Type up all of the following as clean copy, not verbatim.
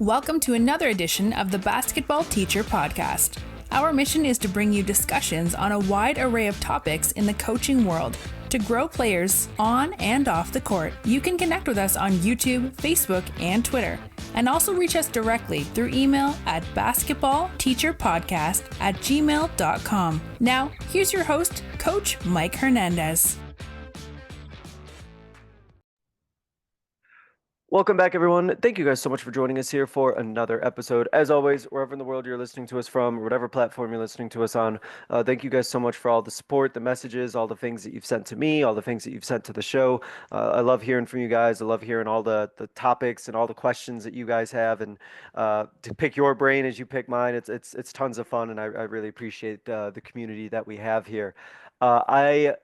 Welcome to another edition of the Basketball Teacher Podcast. Our mission is to bring you discussions on a wide array of topics in the coaching world to grow players on and off the court. You can connect with us on YouTube, Facebook, and Twitter, and also reach us directly through email at basketballteacherpodcast@gmail.com. Now, here's your host, Coach Mike Hernandez. Welcome back, everyone. Thank you guys so much for joining us here for another episode. As always, wherever in the world you're listening to us from, or whatever platform you're listening to us on, thank you guys so much for all the support, the messages, all the things that you've sent to me, all the things that you've sent to the show. I love hearing from you guys. I love hearing all the topics and all the questions that you guys have, and to pick your brain as you pick mine. It's tons of fun, and I really appreciate the community that we have here. I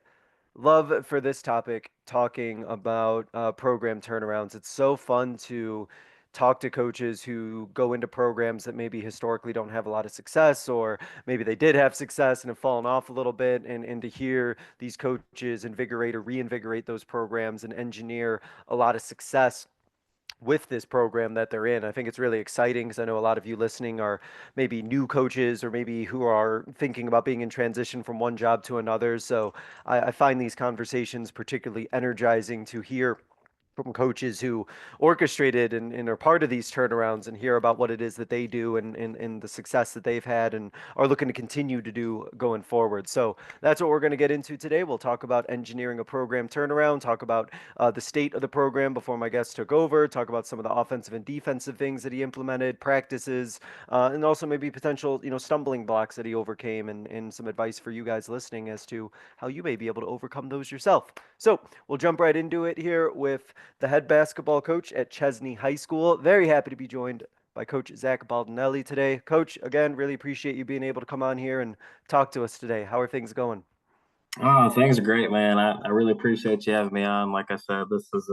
love for this topic talking about program turnarounds. It's so fun to talk to coaches who go into programs that maybe historically don't have a lot of success, or maybe they did have success and have fallen off a little bit, and to hear these coaches invigorate or reinvigorate those programs and engineer a lot of success with this program that they're in. I think it's really exciting because I know a lot of you listening are maybe new coaches, or maybe who are thinking about being in transition from one job to another. So I find these conversations particularly energizing to hear from coaches who orchestrated and are part of these turnarounds, and hear about what it is that they do, and the success that they've had and are looking to continue to do going forward. So that's what we're going to get into today. We'll talk about engineering a program turnaround, talk about the state of the program before my guest took over, talk about some of the offensive and defensive things that he implemented, practices, and also maybe potential, stumbling blocks that he overcame, and some advice for you guys listening as to how you may be able to overcome those yourself. So we'll jump right into it here with the head basketball coach at Chesney High School. Very happy to be joined by Coach Zach Baldinelli today. Coach, again, really appreciate you being able to come on here and talk to us today. How are things going? Oh, things are great, man. I really appreciate you having me on. Like I said, this is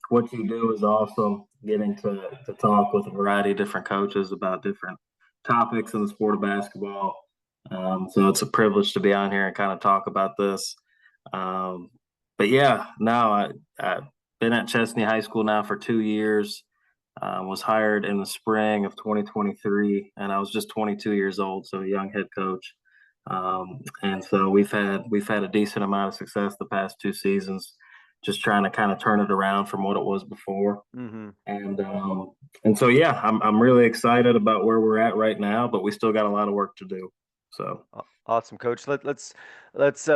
what you do is awesome. Getting to talk with a variety of different coaches about different topics in the sport of basketball. So it's a privilege to be on here and kind of talk about this. But yeah, no, I've been at Chesney High School now for 2 years. Was hired in the spring of 2023, and I was just 22 years old, so a young head coach. And so we've had a decent amount of success the past 2 seasons, just trying to kind of turn it around from what it was before. Mm-hmm. And so yeah, I'm really excited about where we're at right now, but we still got a lot of work to do. So Awesome, Coach. Let's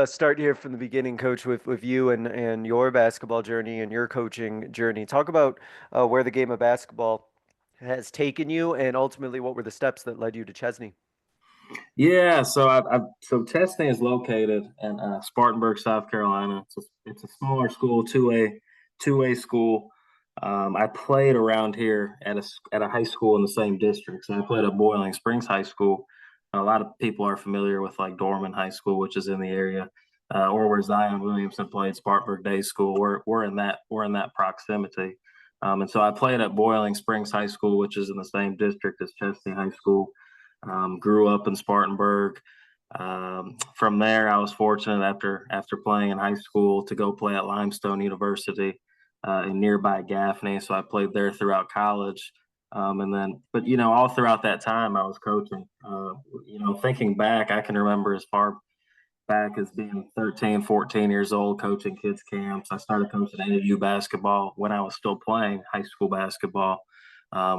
start here from the beginning, Coach, with you and your basketball journey and your coaching journey. Talk about where the game of basketball has taken you, and ultimately what were the steps that led you to Chesney. yeah, so Chesney is located in Spartanburg, South Carolina. It's a smaller school, two A school. I played around here at a high school in the same district. So I played at Boiling Springs High School. A lot of people are familiar with like Dorman High School, which is in the area, or where Zion Williamson played, Spartanburg Day School. We're in that proximity. And so I played at Boiling Springs High School, which is in the same district as Chesney High School. Grew up in Spartanburg. From there, I was fortunate after playing in high school to go play at Limestone University in nearby Gaffney. So I played there throughout college. But all throughout that time I was coaching. Thinking back, I can remember as far back as being 13, 14 years old, coaching kids camps. I started coaching AAU basketball when I was still playing high school basketball.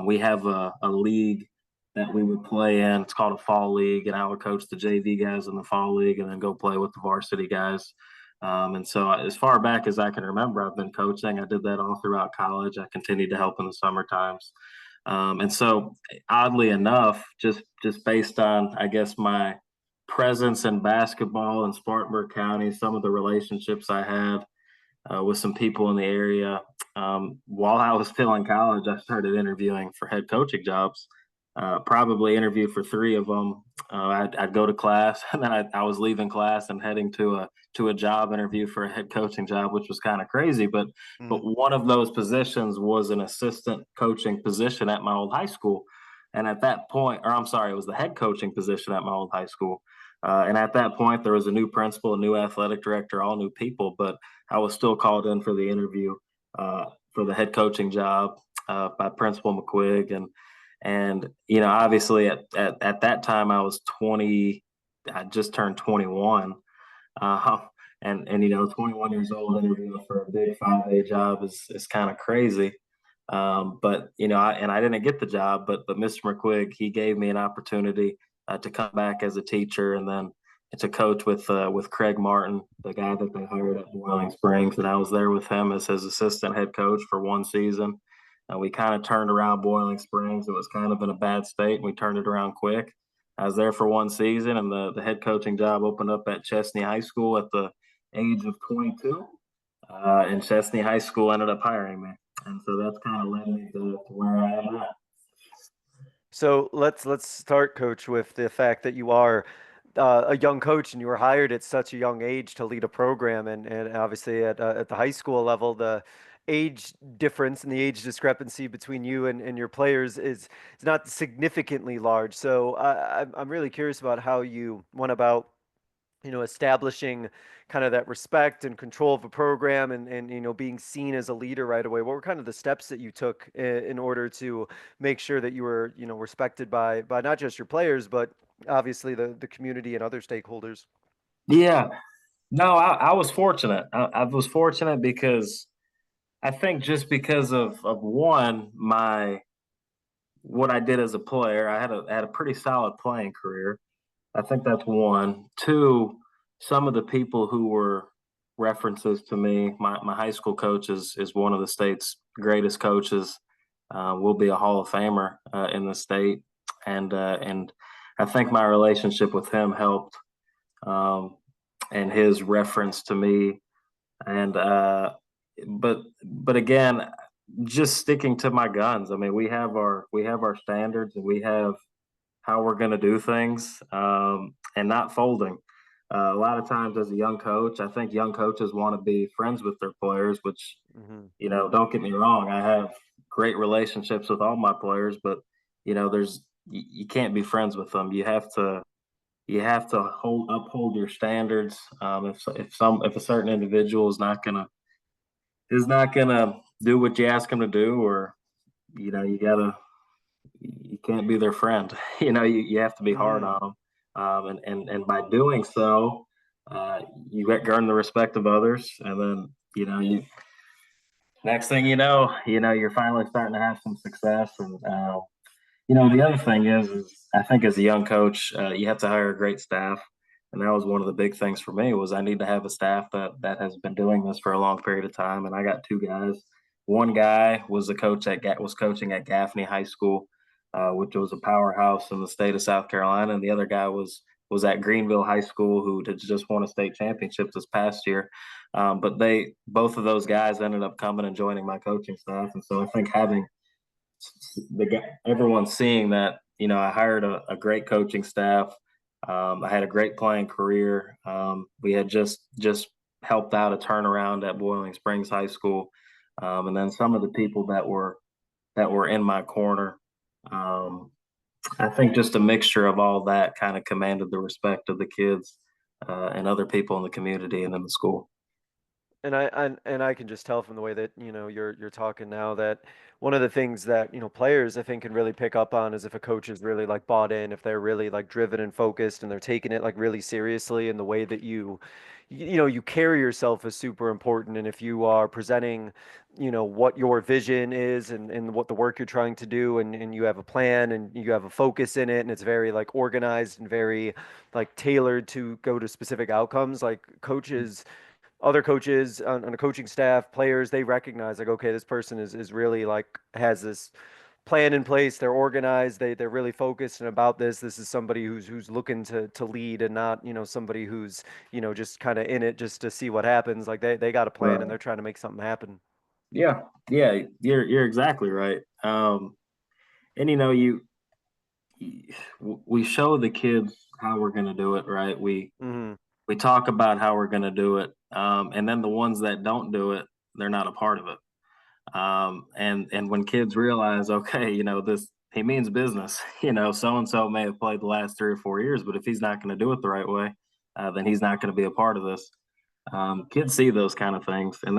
We have a league that we would play in. It's called a fall league, and I would coach the JV guys in the fall league and then go play with the varsity guys. And so as far back as I can remember, I've been coaching. I did that all throughout college. I continued to help in the summer times. And so oddly enough, just based on, I guess, my presence in basketball in Spartanburg County, some of the relationships I have with some people in the area, while I was still in college, I started interviewing for head coaching jobs. Probably interviewed for 3 of them. I'd go to class, and then I was leaving class and heading to a job interview for a head coaching job, which was kind of crazy. But one of those positions was an assistant coaching position at my old high school. And at that point, or I'm sorry, it was the head coaching position at my old high school. And at that point, there was a new principal, a new athletic director, all new people. But I was still called in for the interview for the head coaching job. by Principal McQuigg, and obviously at that time I was 20. I just turned 21. Uh, and 21 years old interviewing for a big 5A job is kind of crazy. But I didn't get the job, but Mr. McQuigg, he gave me an opportunity to come back as a teacher, and then to coach with Craig Martin, the guy that they hired at Boiling Springs, and I was there with him as his assistant head coach for one season. We kind of turned around Boiling Springs. It was kind of in a bad state, and we turned it around quick. I was there for one season, and the head coaching job opened up at Chesney High School at the age of 22. And Chesney High School ended up hiring me. And so that's kind of led me to where I am at. So let's start, Coach, with the fact that you are a young coach and you were hired at such a young age to lead a program, and obviously at the high school level, the age difference and the age discrepancy between you and your players is not significantly large. So I'm really curious about how you went about establishing kind of that respect and control of a program and being seen as a leader right away. What were kind of the steps that you took in order to make sure that you were, respected by not just your players, but obviously the community and other stakeholders? Yeah, no, I was fortunate. I was fortunate because I think just because of one, what I did as a player, I had a pretty solid playing career. I think that's one. Two, some of the people who were references to me, my high school coach is one of the state's greatest coaches. Will be a Hall of Famer in the state, and I think my relationship with him helped, um, and his reference to me, and but again, just sticking to my guns. I mean, we have our standards, and we have how we're going to do things, and not folding. A lot of times, as a young coach, I think young coaches want to be friends with their players, which, Hmm. don't get me wrong, I have great relationships with all my players, but you can't be friends with them. You have to uphold your standards. If a certain individual is not gonna do what you ask him to do, or you can't be their friend. You have to be hard Hmm. on them, and by doing so, you earn the respect of others, and then you next thing you're finally starting to have some success. And the other thing is I think as a young coach, you have to hire a great staff, and that was one of the big things for me was I need to have a staff that has been doing this for a long period of time, and I got two guys. One guy was coaching at Gaffney High School, which was a powerhouse in the state of South Carolina, and the other guy was at Greenville High School, who had just won a state championship this past year. But both of those guys ended up coming and joining my coaching staff, and so I think having everyone seeing that I hired a great coaching staff. I had a great playing career. We had just helped out a turnaround at Boiling Springs High School, and then some of the people that were in my corner. Um, I think just a mixture of all that kind of commanded the respect of the kids and other people in the community and in the school. And I can just tell from the way that you're talking now that one of the things that players I think can really pick up on is if a coach is really like bought in, if they're really like driven and focused and they're taking it like really seriously, and the way that you carry yourself is super important. And if you are presenting what your vision is and what the work you're trying to do, and you have a plan and you have a focus in it, and it's very like organized and very like tailored to go to specific outcomes, like coaches, other coaches on a coaching staff, players, they recognize like, okay, this person is really like has this plan in place. They're organized. They're really focused and about this. This is somebody who's looking to lead, and not somebody who's just kind of in it just to see what happens. Like they got a plan and Right. they're trying to make something happen. Yeah. Yeah. You're exactly right. And we show the kids how we're going to do it, right? Hmm. We talk about how we're going to do it, and then the ones that don't do it, they're not a part of it. And when kids realize, okay, this he means business. So and so may have played the last 3 or 4 years, but if he's not going to do it the right way, then he's not going to be a part of this. Kids see those kind of things, and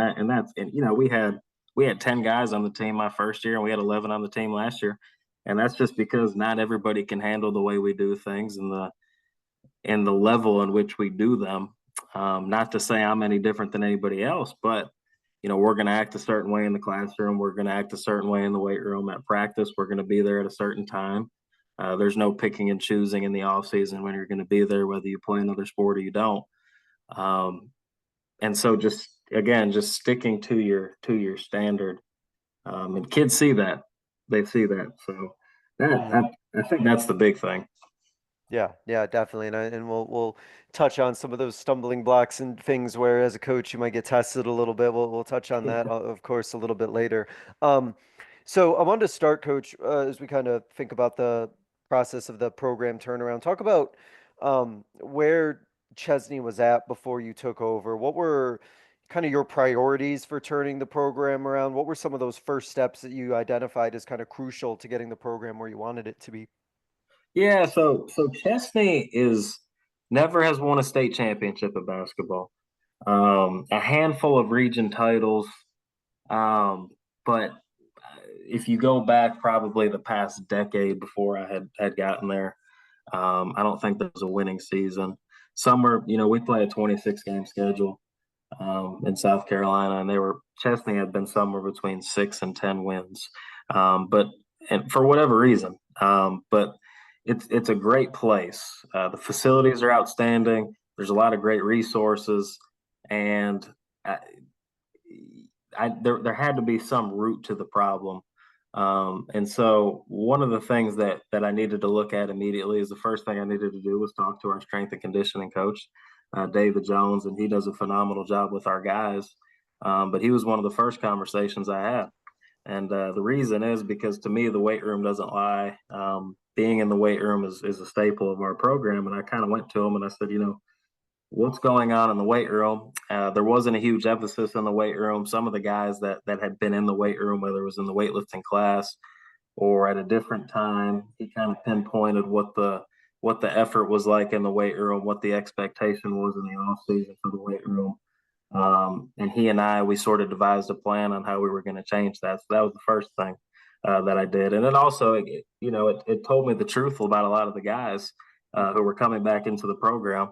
we had 10 guys on the team my first year, and we had 11 on the team last year. And that's just because not everybody can handle the way we do things and the level in which we do them. Not to say I'm any different than anybody else, but we're going to act a certain way in the classroom. We're going to act a certain way in the weight room at practice. We're going to be there at a certain time. There's no picking and choosing in the off season when you're going to be there, whether you play another sport or you don't. And so just again, just sticking to your standard. And kids see that. They see that. So I think that's the big thing. Yeah, yeah, definitely, and we'll touch on some of those stumbling blocks and things where, as a coach, you might get tested a little bit. We'll touch on that, of course, a little bit later. Um, so I wanted to start, Coach, as we kind of think about the process of the program turnaround. Talk about where Chesney was at before you took over. What were kind of your priorities for turning the program around? What were some of those first steps that you identified as kind of crucial to getting the program where you wanted it to be? Yeah, so Chesney is never has won a state championship in basketball. A handful of region titles, but if you go back probably the past decade before I had gotten there, I don't think there was a winning season. Summer, we play a 26 game schedule in South Carolina, and Chesney had been somewhere between 6 and 10 wins, but and for whatever reason, but it's a great place. The facilities are outstanding. There's a lot of great resources, and I, there had to be some root to the problem. And so one of the things that I needed to look at immediately is the first thing I needed to do was talk to our strength and conditioning coach, David Jones, and he does a phenomenal job with our guys. But he was one of the first conversations I had. And the reason is because to me, the weight room doesn't lie. Being in the weight room is a staple of our program. And I kind of went to him and I said, what's going on in the weight room? There wasn't a huge emphasis in the weight room. Some of the guys that had been in the weight room, whether it was in the weightlifting class or at a different time, he kind of pinpointed what the effort was like in the weight room, what the expectation was in the off season for the weight room. And he and we sort of devised a plan on how we were going to change that. So that was the first thing that I did. And then also, it told me the truth about a lot of the guys who were coming back into the program.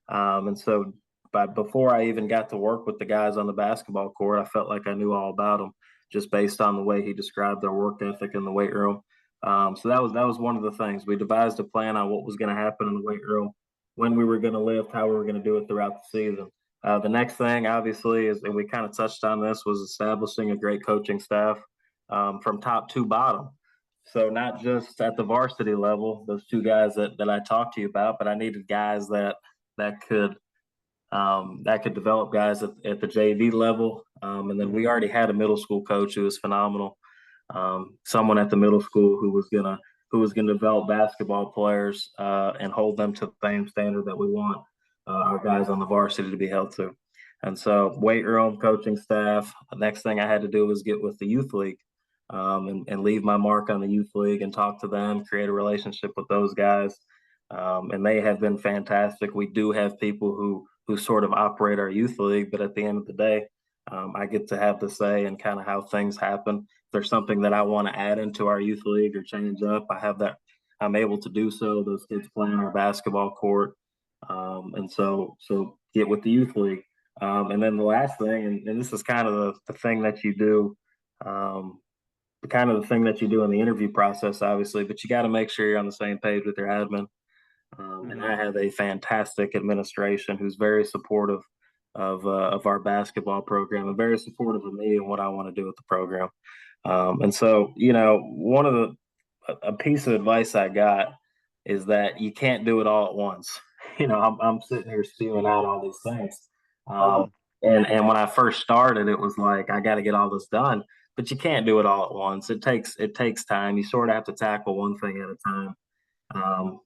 And so, but before I even got to work with the guys on the basketball court, I felt like I knew all about them just based on the way he described their work ethic in the weight room. So that was one of the things. We devised a plan on what was going to happen in the weight room, when we were going to lift, how we were going to do it throughout the season. The next thing, obviously, is, and we kind of touched on this, was establishing a great coaching staff from top to bottom. So not just at the varsity level, those two guys that I talked to you about, but I needed guys that could develop guys at the JV level. And then we already had a middle school coach who was phenomenal. Someone at the middle school who was gonna develop basketball players and hold them to the same standard that we want our guys on the varsity to be held to. And so weight room, coaching staff. The next thing I had to do was get with the youth league and leave my mark on the youth league and talk to them, create a relationship with those guys. And they have been fantastic. We do have people who sort of operate our youth league, but at the end of the day, I get to have the say in kind of how things happen. If there's something that I want to add into our youth league or change up, I'm able to do so. Those kids play on our basketball court. And so get with the youth league. And then the last thing, and this is kind of the thing that you do, the kind of the thing that you do in the interview process, obviously, but you got to make sure you're on the same page with your admin. And I have a fantastic administration who's very supportive of our basketball program and very supportive of me and what I want to do with the program. And so, one of a piece of advice I got is that you can't do it all at once. I'm sitting here spewing out all these things. And when I first started, it was like, I got to get all this done, but you can't do it all at once. It takes time. You sort of have to tackle one thing at a time.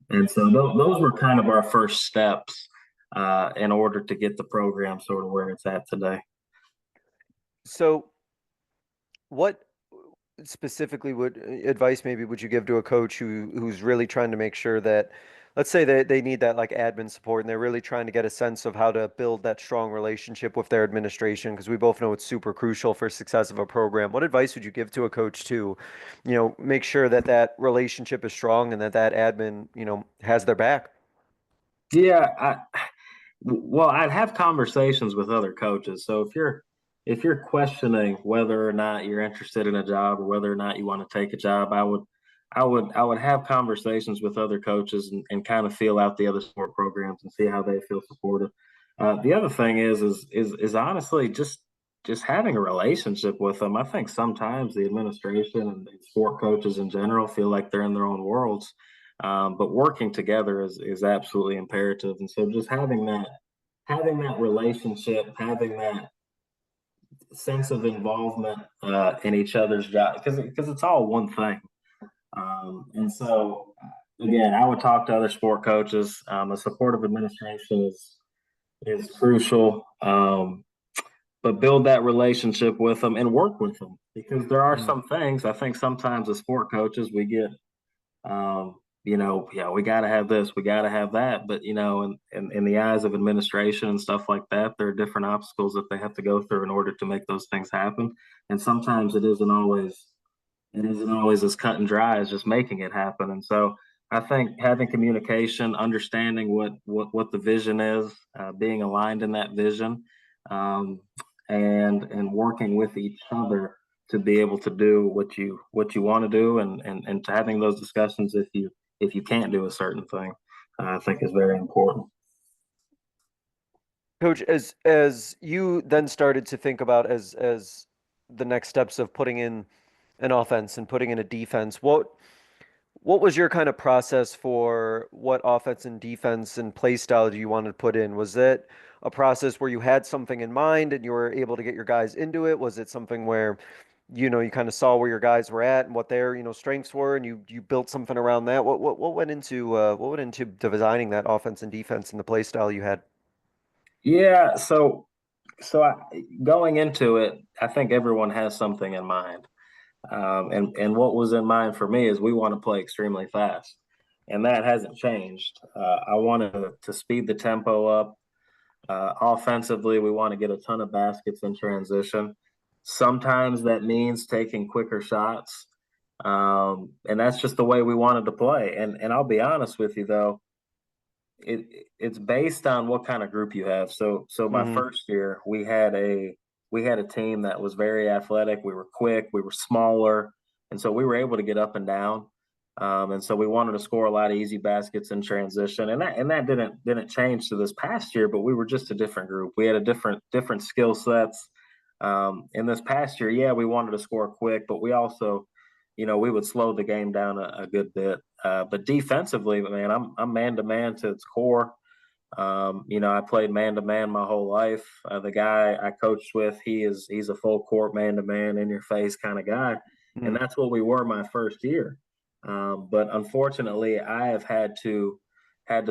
And so those were kind of our first steps in order to get the program sort of where it's at today. So, what specifically would advice maybe would you give to a coach who's really trying to make sure that, let's say they need that like admin support and they're really trying to get a sense of how to build that strong relationship with their administration, because we both know it's super crucial for success of a program. What advice would you give to a coach to, make sure that that relationship is strong and that that admin, has their back? Yeah, well, I'd have conversations with other coaches. So if you're questioning whether or not you're interested in a job or whether or not you want to take a job, I would have conversations with other coaches and kind of feel out the other sport programs and see how they feel supported. The other thing is honestly just having a relationship with them. I think sometimes the administration and sport coaches in general feel like they're in their own worlds, but working together is absolutely imperative. And so just having that relationship, having that sense of involvement in each other's job, because it's all one thing. And so again, I would talk to other sport coaches. A supportive administration is crucial. But build that relationship with them and work with them, because there are Mm. some things I think sometimes as sport coaches we get yeah, we got to have this, we got to have that. But, in the eyes of administration and stuff like that, there are different obstacles that they have to go through in order to make those things happen. And sometimes it isn't always as cut and dry as just making it happen. And so I think having communication, understanding what the vision is, being aligned in that vision, um, and working with each other to be able to do what you want to do, and to having those discussions if you can't do a certain thing, I think is very important. Coach, as you then started to think about as the next steps of putting in an offense and putting in a defense, what was your kind of process for what offense and defense and play style do you want to put in? Was it a process where you had something in mind and you were able to get your guys into it? Was it something where, you kind of saw where your guys were at and what their, strengths were, and you built something around that? What went into designing that offense and defense and the play style you had? Yeah, going into it, I think everyone has something in mind. And what was in mind for me is we want to play extremely fast, and that hasn't changed. I wanted to speed the tempo up. Offensively, we want to get a ton of baskets in transition. Sometimes that means taking quicker shots, and that's just the way we wanted to play. And I'll be honest with you though, it's based on what kind of group you have. So my Hmm. first year, we had a team that was very athletic. We were quick, we were smaller, and so we were able to get up and down. And so we wanted to score a lot of easy baskets in transition, and that didn't change to this past year. But we were just a different group. We had a different skill sets. In this past year, yeah, we wanted to score quick, but we also, we would slow the game down a good bit. But defensively, man, I'm man to man to its core. I played man to man my whole life. The guy I coached with, he's a full court man to man, in your face kind of guy, and Hmm. that's what we were my first year. But unfortunately, I have had to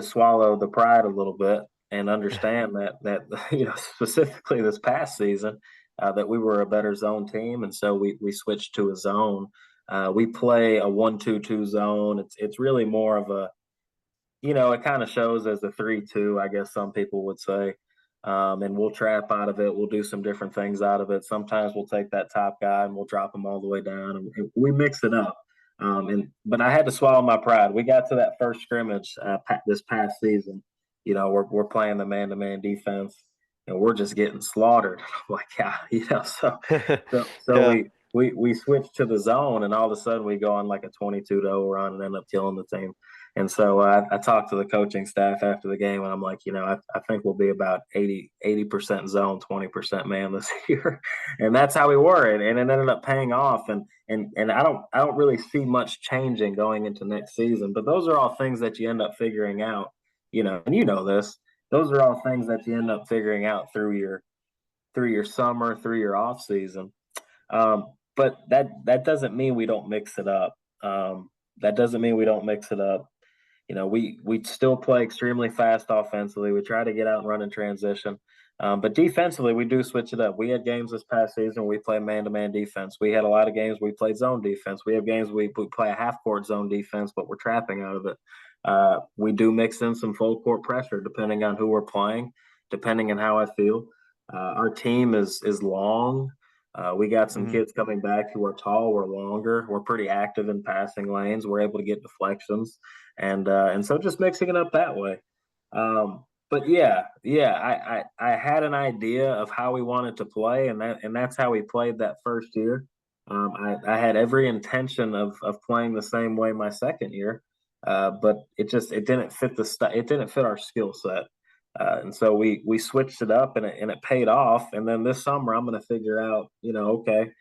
swallow the pride a little bit and understand that specifically this past season, that we were a better zone team, and so we switched to a zone. We play a 1-2-2 zone. It's really more of a, it kind of shows as a 3-2, I guess some people would say. And we'll trap out of it. We'll do some different things out of it. Sometimes we'll take that top guy and we'll drop him all the way down, and we mix it up. But I had to swallow my pride. We got to that first scrimmage this past season. We're playing the man to man defense, and we're just getting slaughtered. I'm like, yeah, so Yeah. we switched to the zone, and all of a sudden we go on like a 22-0 run and end up killing the team. And so I talked to the coaching staff after the game, and I'm like, I think we'll be about 80% zone, 20% man this year, and that's how we were, and it ended up paying off. And I don't really see much changing going into next season. But those are all things that you end up figuring out, and this. Those are all things that you end up figuring out through your summer, through your off season. But that doesn't mean we don't mix it up. That doesn't mean we don't mix it up. We still play extremely fast offensively. We try to get out and run in transition. But defensively, we do switch it up. We had games this past season where we play man-to-man defense. We had a lot of games we played zone defense. We have games we play a half-court zone defense, but we're trapping out of it. We do mix in some full court pressure depending on who we're playing, depending on how I feel. Our team is long. We got some Hmm. kids coming back who are tall. We're longer. We're pretty active in passing lanes. We're able to get deflections, and so just mixing it up that way. But yeah, I had an idea of how we wanted to play, and that's how we played that first year. I had every intention of playing the same way my second year, but it didn't fit it didn't fit our skill set, and so we switched it up, and it paid off. And then this summer, I'm going to figure out, okay,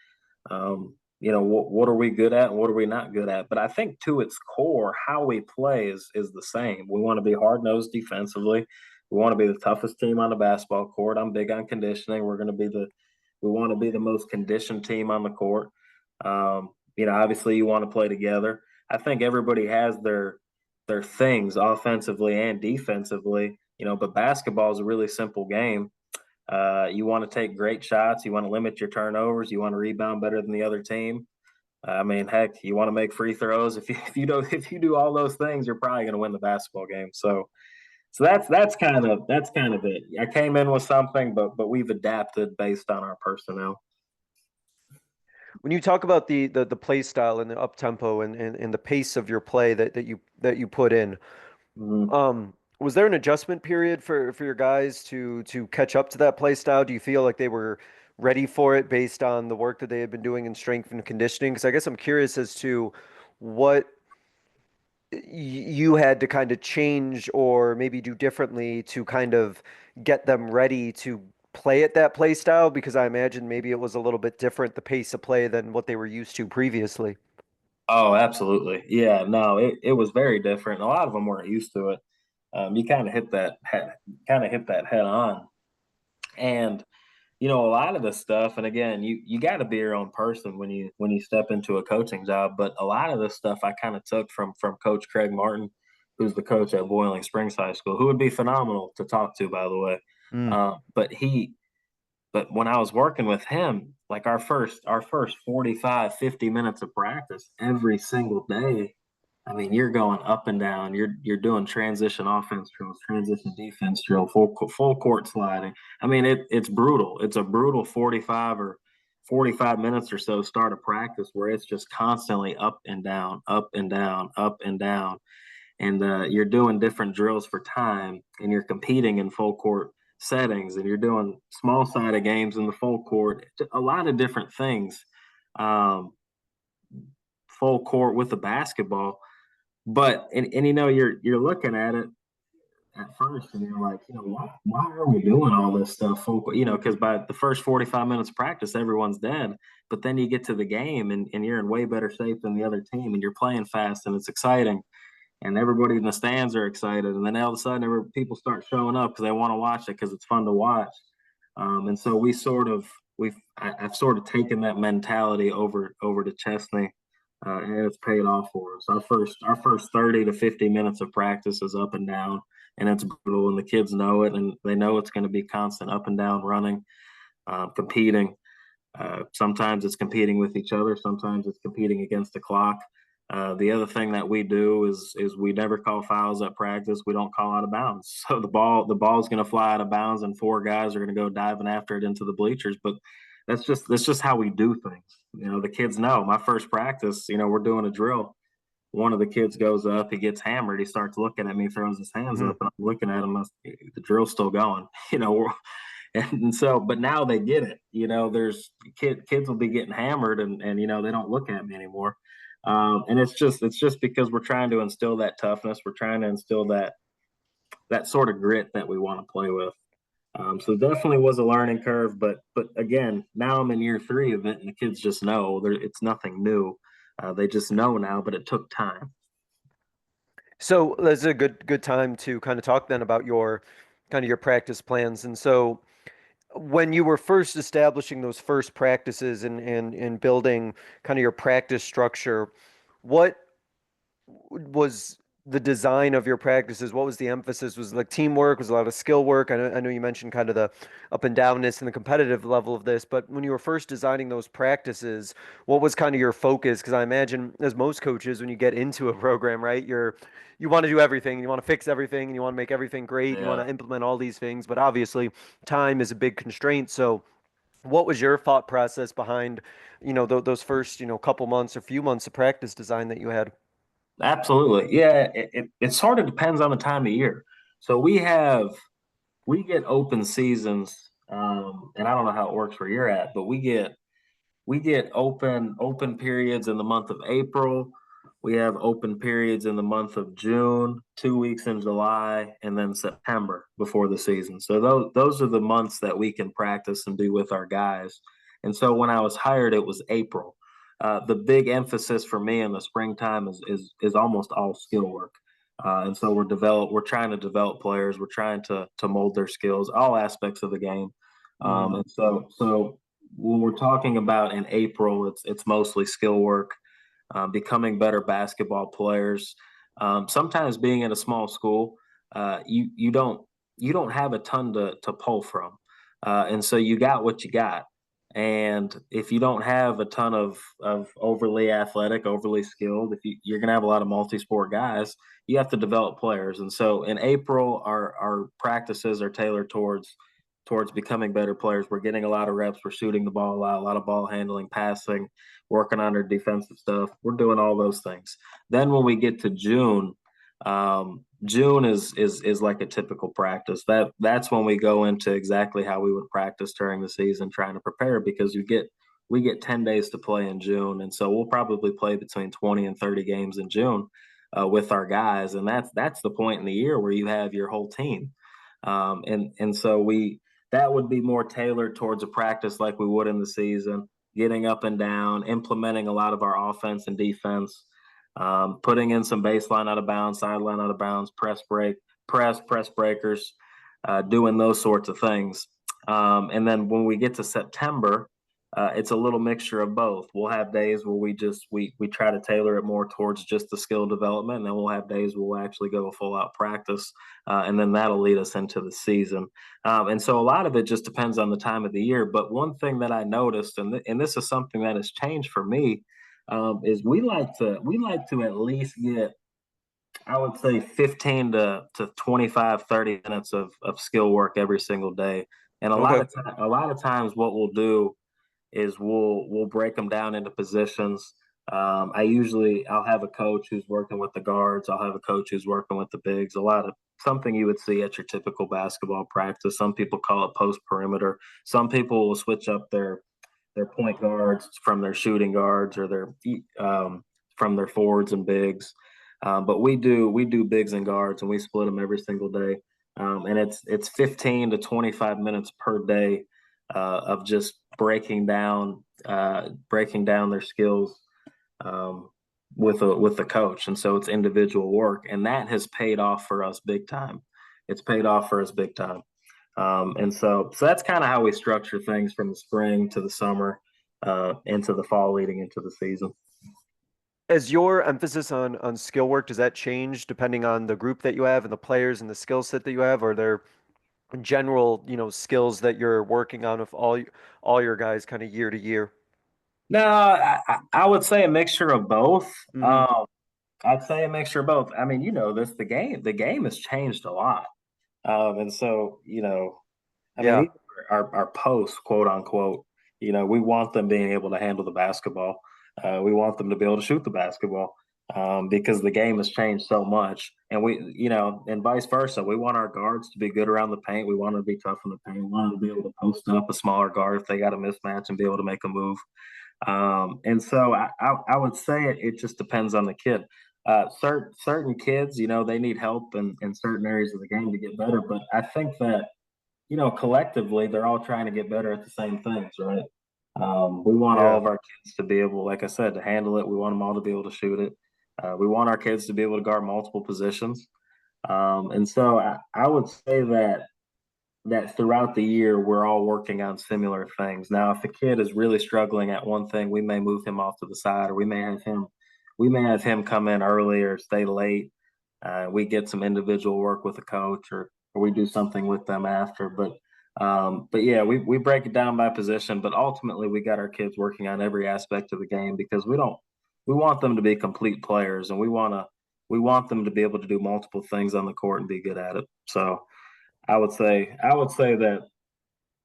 what are we good at and what are we not good at? But I think to its core, how we play is the same. We want to be hard nosed defensively. We want to be the toughest team on the basketball court. I'm big on conditioning. We want to be the most conditioned team on the court. Obviously you want to play together. I think everybody has their things offensively and defensively, but basketball is a really simple game. You want to take great shots. You want to limit your turnovers. You want to rebound better than the other team. I mean, heck, you want to make free throws. If you do all those things, you're probably going to win the basketball game. So that's kind of it. I came in with something, but we've adapted based on our personnel. When you talk about the play style and the up tempo and the pace of your play that you put in, Mhm. was there an adjustment period for your guys to catch up to that play style? Do you feel like they were ready for it based on the work that they had been doing in strength and conditioning? Because I guess I'm curious as to what you had to kind of change or maybe do differently to kind of get them ready to play at that play style, because I imagine maybe it was a little bit different, the pace of play, than what they were used to previously. Oh, absolutely. Yeah, no, it was very different. A lot of them weren't used to it. You kind of hit that head on. And a lot of the stuff, and again, you got to be your own person when you step into a coaching job. But a lot of this stuff I kind of took from Coach Craig Martin, who's the coach at Boiling Springs High School, who would be phenomenal to talk to, by the way. Mm. But when I was working with him, like our first 45, 50 minutes of practice every single day, I mean, you're going up and down. You're doing transition offense drills, transition defense drill, full court sliding. I mean, it's brutal. It's a brutal 45 minutes or so start of practice where it's just constantly up and down, up and down, up and down, and you're doing different drills for time, and you're competing in full court settings, and you're doing small sided games in the full court. A lot of different things. Um, Full court with the basketball, but and you're looking at it at first, and you're like, why are we doing all this stuff? Because by the first 45 minutes of practice, everyone's dead. But then you get to the game, and you're in way better shape than the other team, and you're playing fast, and it's exciting, and everybody in the stands are excited. And then all of a sudden, people start showing up because they want to watch it because it's fun to watch. And so I've sort of taken that mentality over to Chesney, and it's paid off for us. Our first 30 to 50 minutes of practice is up and down, and it's brutal, and the kids know it, and they know it's going to be constant up and down running, competing. Sometimes it's competing with each other. Sometimes it's competing against the clock. The other thing that we do is we never call fouls at practice. We don't call out of bounds. So the ball's going to fly out of bounds, and four guys are going to go diving after it into the bleachers. But that's just how we do things. The kids know. My first practice, we're doing a drill. One of the kids goes up, he gets hammered, he starts looking at me, throws his hands Mhm. up, and I'm looking at him. The drill's still going. And so, but now they get it. There's kids will be getting hammered, and they don't look at me anymore. And it's just because we're trying to instill that toughness. We're trying to instill that sort of grit that we want to play with. So definitely was a learning curve, but again, now I'm in year three of it, and the kids just know it's nothing new. They just know now, but it took time. So that's a good time to kind of talk then about your kind of your practice plans. And so when you were first establishing those first practices and building kind of your practice structure, what was the design of your practices? What was the emphasis? Was it like teamwork? Was it a lot of skill work? I know you mentioned kind of the up and downness and the competitive level of this, but when you were first designing those practices, what was kind of your focus? Because I imagine, as most coaches, when you get into a program, right, you want to do everything, you want to fix everything, and you want to make everything great, you want Yeah. to implement all these things, but obviously time is a big constraint. So what was your thought process behind, those first, couple months or few months of practice design that you had? Absolutely. Yeah, it sort of depends on the time of year. So we get open seasons, and I don't know how it works where you're at, but we get open periods in the month of April. We have open periods in the month of June, 2 weeks in July, and then September before the season. So those are the months that we can practice and do with our guys. And so when I was hired, it was April. The big emphasis for me in the springtime is almost all skill work. And so we're trying to develop players. We're trying to mold their skills, all aspects of the game. Mm, And so when we're talking about in April, it's mostly skill work, becoming better basketball players. Sometimes being in a small school, you don't have a ton to pull from, and so you got what you got. And if you don't have a ton of overly athletic, overly skilled, if you're going to have a lot of multi-sport guys, you have to develop players. And so in April, our practices are tailored towards becoming better players. We're getting a lot of reps. We're shooting the ball a lot of ball handling, passing, working on our defensive stuff. We're doing all those things. Then when we get to June, June is like a typical practice. That's when we go into exactly how we would practice during the season, trying to prepare because we get 10 days to play in June, and so we'll probably play between 20 and 30 games in June with our guys, and that's the point in the year where you have your whole team, and so we that would be more tailored towards a practice like we would in the season, getting up and down, implementing a lot of our offense and defense, putting in some baseline out of bounds, sideline out of bounds, press breakers, doing those sorts of things. And then when we get to September, it's a little mixture of both. We'll have days where we try to tailor it more towards just the skill development, and then we'll have days where we'll actually go a full out practice, and then that'll lead us into the season. And so a lot of it just depends on the time of the year. But one thing that I noticed, and this is something that has changed for me, is we like to at least get, I would say, 15 to 25, 30 minutes of skill work every single day. And okay. a lot of times what we'll do is we'll break them down into positions. I'll have a coach who's working with the guards. I'll have a coach who's working with the bigs. A lot of something you would see at your typical basketball practice. Some people call it post perimeter. Some people will switch up their point guards from their shooting guards or from their forwards and bigs. But we do bigs and guards, and we split them every single day. And it's 15 to 25 minutes per day of just breaking down their skills, with the coach, and so it's individual work, and that has paid off for us big time. It's paid off for us big time. And so that's kind of how we structure things from the spring to the summer, into the fall, leading into the season. As your emphasis on skill work, does that change depending on the group that you have and the players and the skill set that you have? Or are there general, skills that you're working on with all your guys kind of year to year? No, I would say a mixture of both. Hmm. I'd say a mixture of both. I mean, the game has changed a lot. And so, I mean, Yeah. even our posts, quote unquote, we want them being able to handle the basketball. We want them to be able to shoot the basketball, because the game has changed so much. And and vice versa. We want our guards to be good around the paint. We want them to be tough in the paint. We want them to be able to post up a smaller guard if they got a mismatch and be able to make a move. And so I would say it just depends on the kid. Certain kids, they need help in certain areas of the game to get better. But I think that, collectively, they're all trying to get better at the same things, right? We want all Yeah. of our kids to be able, like I said, to handle it. We want them all to be able to shoot it. We want our kids to be able to guard multiple positions. And so I would say that throughout the year we're all working on similar things. Now, if a kid is really struggling at one thing, we may move him off to the side, or we may have him come in early or stay late, We get some individual work with a coach, or we do something with them after. But yeah, we break it down by position. But ultimately, we got our kids working on every aspect of the game because we want them to be complete players, and we want them to be able to do multiple things on the court and be good at it. So I would say that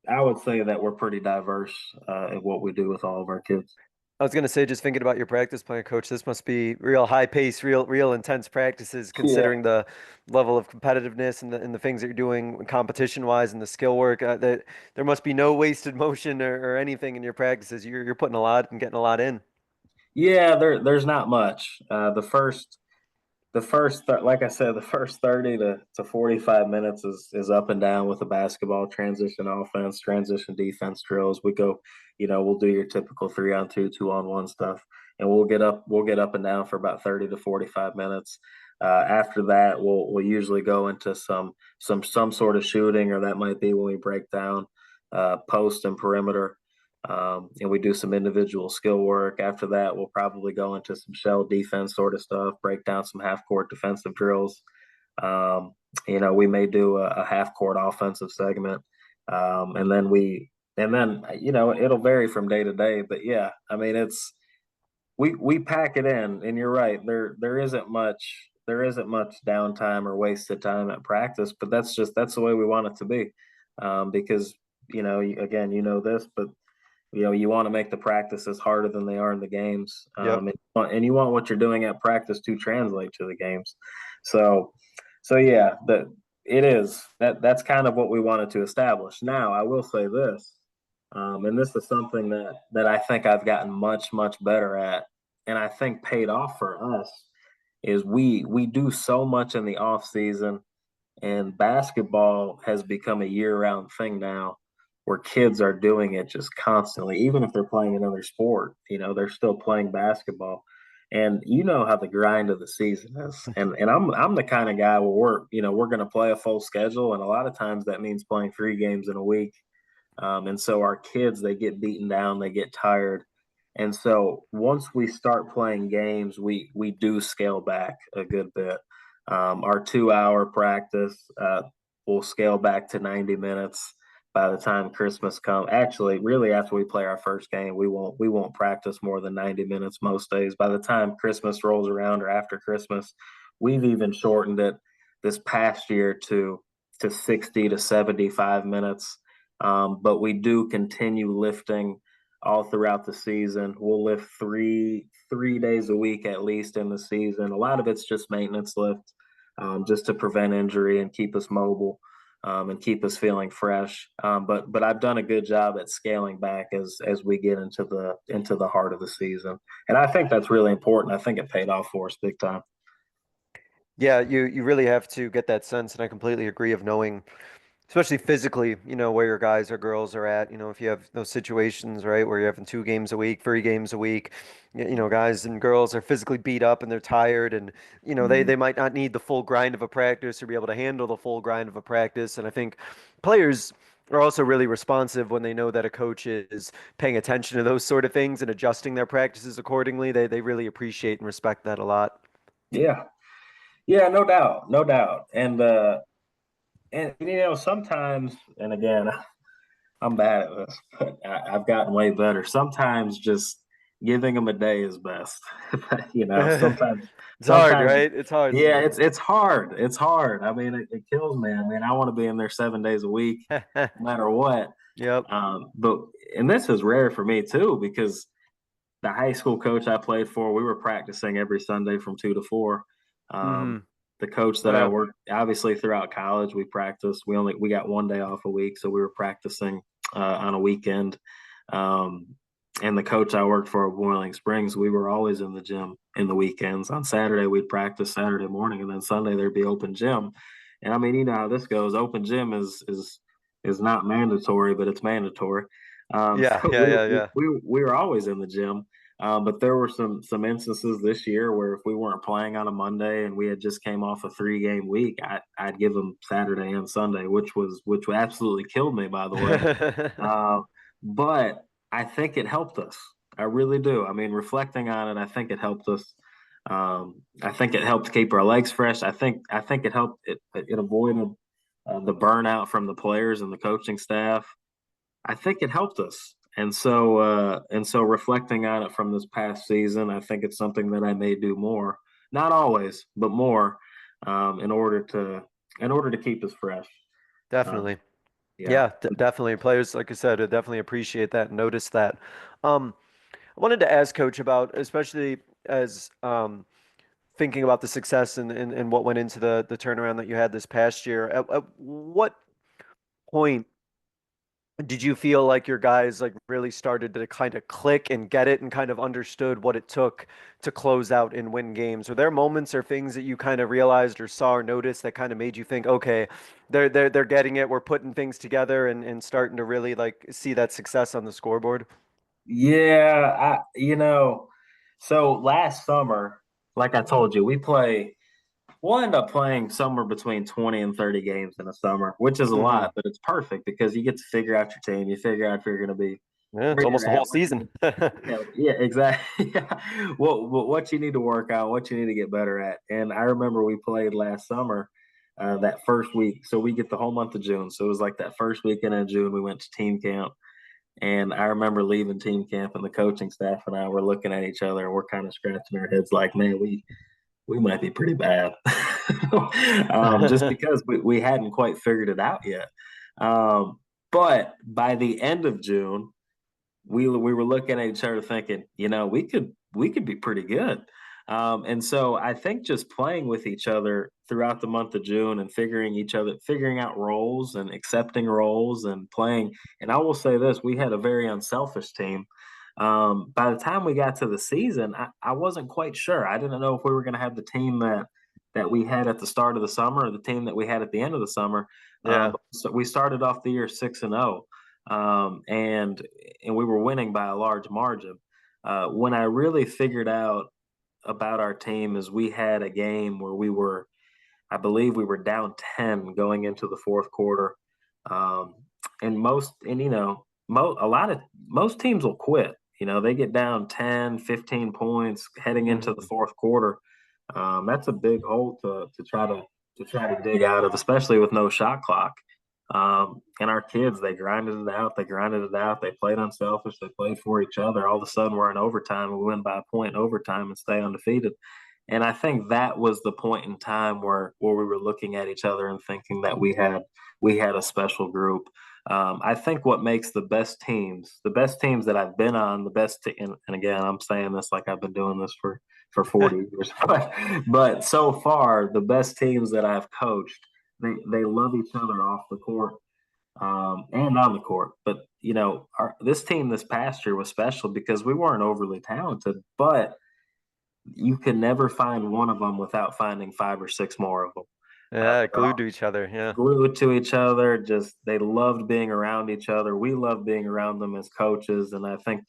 we're pretty diverse in what we do with all of our kids. I was gonna say, just thinking about your practice plan, coach, this must be real high pace, real intense practices, Yeah. considering the level of competitiveness and the things that you're doing competition wise and the skill work. That there must be no wasted motion or anything in your practices. You're putting a lot and getting a lot in. Yeah, there's not much. Like I said, the first 30 to 45 minutes is up and down with the basketball transition offense, transition defense drills. We go, we'll do your typical 3-on-2, 2-on-1 stuff, and we'll get up and down for about 30 to 45 minutes. After that, we'll usually go into some sort of shooting, or that might be when we break down post and perimeter. And we do some individual skill work. After that, we'll probably go into some shell defense sort of stuff, break down some half court defensive drills. Um, we may do a half court offensive segment. And then, it'll vary from day to day. But yeah, I mean, we pack it in, and you're right. There isn't much downtime or wasted time at practice, but that's the way we want it to be. Because, again, this, but you want to make the practices harder than they are in the games, Yep. and you want what you're doing at practice to translate to the games. So, so yeah, that's kind of what we wanted to establish. Now, I will say this, and this is something that I think I've gotten much better at, and I think paid off for us. Is we do so much in the off season, and basketball has become a year-round thing now where kids are doing it just constantly. Even if they're playing another sport, they're still playing basketball. And you know how the grind of the season is. And I'm the kind of guy where we're going to play a full schedule, and a lot of times that means playing 3 games in a week. And so our kids, they get beaten down, they get tired. And so once we start playing games, we do scale back a good bit. Our 2 hour practice will scale back to 90 minutes by the time Christmas comes. Actually, really, after we play our first game, we won't practice more than 90 minutes most days. By the time Christmas rolls around or after Christmas, we've even shortened it this past year to 60 to 75 minutes. But we do continue lifting all throughout the season. We'll lift three days a week at least in the season. A lot of it's just maintenance lift, just to prevent injury and keep us mobile, and keep us feeling fresh. But I've done a good job at scaling back as we get into the heart of the season, and I think that's really important. I think it paid off for us big time. Yeah, you really have to get that sense, and I completely agree of knowing, especially physically, where your guys or girls are at. If you have those situations, right, where you're having 2 games a week, 3 games a week, guys and girls are physically beat up and they're tired, and they might not need the full grind of a practice or be able to handle the full grind of a practice. And I think players are also really responsive when they know that a coach is paying attention to those sort of things and adjusting their practices accordingly. They really appreciate and respect that a lot. Yeah, yeah, no doubt, no doubt. And sometimes, and again, I'm bad at this, but I've gotten way better. Sometimes just giving them a day is best. Sometimes, It's hard, sometimes, right? It's hard. yeah, it's hard. It's hard. I mean, it kills me. I mean, I want to be in there 7 days a week, no matter what. Yep. But and this is rare for me too, because the high school coach I played for, we were practicing every Sunday from 2 to 4. Um, Hmm. the coach Oh that I yeah. worked, obviously throughout college, we practiced. We got one day off a week, so we were practicing on a weekend. Um, and the coach I worked for at Boiling Springs, we were always in the gym in the weekends. On Saturday, we'd practice Saturday morning, and then Sunday there'd be open gym. And I mean, you know how this goes. Open gym is not mandatory, but it's mandatory. Yeah, So yeah, yeah, yeah. we were always in the gym. But there were some instances this year where if we weren't playing on a Monday and we had just came off a 3 game week, I'd give them Saturday and Sunday, which absolutely killed me, by the way. Uh, but I think it helped us. I really do. I mean, reflecting on it, I think it helped us. I think it helped keep our legs fresh. I think it helped it avoided the burnout from the players and the coaching staff. I think it helped us. And so reflecting on it from this past season, I think it's something that I may do more, not always, but more, um, in order to in order to keep us fresh. Um, Definitely. yeah. Yeah, definitely. Players, like I said, I definitely appreciate that and notice that. I wanted to ask Coach about, especially as thinking about the success and what went into the turnaround that you had this past year. At what point did you feel like your guys like really started to kind of click and get it and kind of understood what it took to close out and win games? Were there moments or things that you kind of realized or saw or noticed that kind of made you think, okay, they're getting it, we're putting things together and starting to really like see that success on the scoreboard? Yeah, so last summer, like I told you, we'll end up playing somewhere between 20 and 30 games in a summer, which is a Hmm. lot, but it's perfect because you get to figure out your team. You figure out if you're going to be Yeah, it's where almost you're a whole at, season. yeah, exactly. Yeah. What you need to work on, what you need to get better at. And I remember we played last summer, that first week. So we get the whole month of June. So it was like that first weekend in June, we went to team camp. And I remember leaving team camp, and the coaching staff and I were looking at each other, and we're kind of scratching our heads like, man, we might be pretty bad, just because we hadn't quite figured it out yet. Um, but by the end of June, we were looking at each other thinking, we could be pretty good. And so I think just playing with each other throughout the month of June and figuring out roles and accepting roles and playing. And I will say this: we had a very unselfish team. By the time we got to the season, I wasn't quite sure. I didn't know if we were going to have the team that we had at the start of the summer or the team that we had at the end of the summer. Yeah. But so we started off the year 6-0, and we were winning by a large margin. When I really figured out about our team is we had a game where I believe we were down 10 going into the fourth quarter. Um, and a lot of most teams will quit. They get down 10, 15 points heading into the Mhm. fourth quarter. That's a big hole to try to dig out of, especially with no shot clock. And our kids, they grinded it out. They grinded it out. They played unselfish. They played for each other. All of a sudden, we're in overtime. We win by a point in overtime and stay undefeated. And I think that was the point in time where we were looking at each other and thinking that we had a special group. I think what makes the best teams that I've been on, and again, I'm saying this like I've been doing this for 40 years, but so far, the best teams that I've coached, they love each other off the court, and on the court. But this team this past year was special because we weren't overly talented, but you could never find one of them without finding five or six more of them. Yeah, They're glued all to each other. Yeah. glued to each other. Just they loved being around each other. We loved being around them as coaches, and I think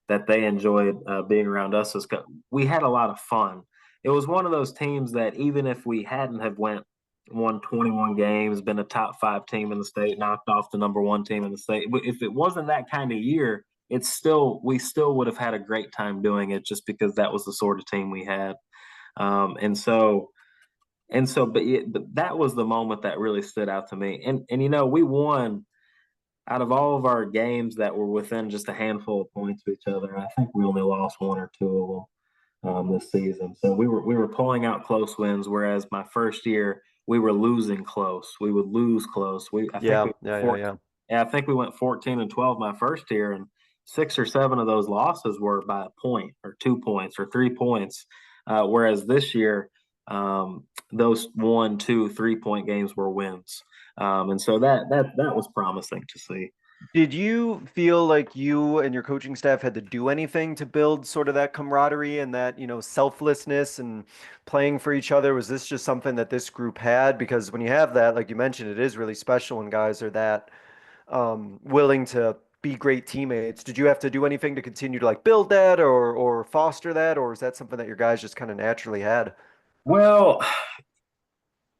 that they enjoyed being around us we had a lot of fun. It was one of those teams that even if we hadn't have won 21 games, been a top five team in the state, knocked off the number one team in the state, if it wasn't that kind of year, we still would have had a great time doing it just because that was the sort of team we had. But that was the moment that really stood out to me. And we won out of all of our games that were within just a handful of points of each other. I think we only lost one or two of them this season. So we were pulling out close wins, whereas my first year we were losing close. We would lose close. I think Yeah. we Yeah. Yeah. 14, Yeah. yeah, I think we went 14-12 my first year, and 6 or 7 of those losses were by a point or 2 points or 3 points. Whereas this year, those 1, 2, 3 point games were wins. And so that was promising to see. Did you feel like you and your coaching staff had to do anything to build sort of that camaraderie and that, selflessness and playing for each other? Was this just something that this group had? Because when you have that, like you mentioned, it is really special when guys are that willing to be great teammates. Did you have to do anything to continue to like build that or foster that, or is that something that your guys just kind of naturally had? Well,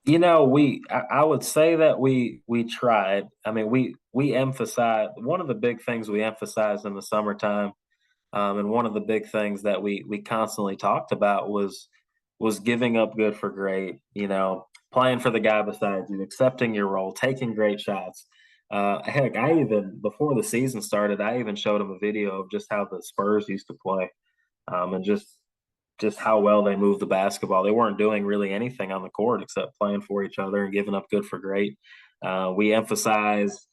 I would say that we tried. I mean, we emphasize one of the big things we emphasize in the summertime. And one of the big things that we constantly talked about was giving up good for great, playing for the guy beside you, accepting your role, taking great shots. Heck, I even before the season started, I even showed him a video of just how the Spurs used to play, and just how well they moved the basketball. They weren't doing really anything on the court except playing for each other and giving up good for great. We emphasize,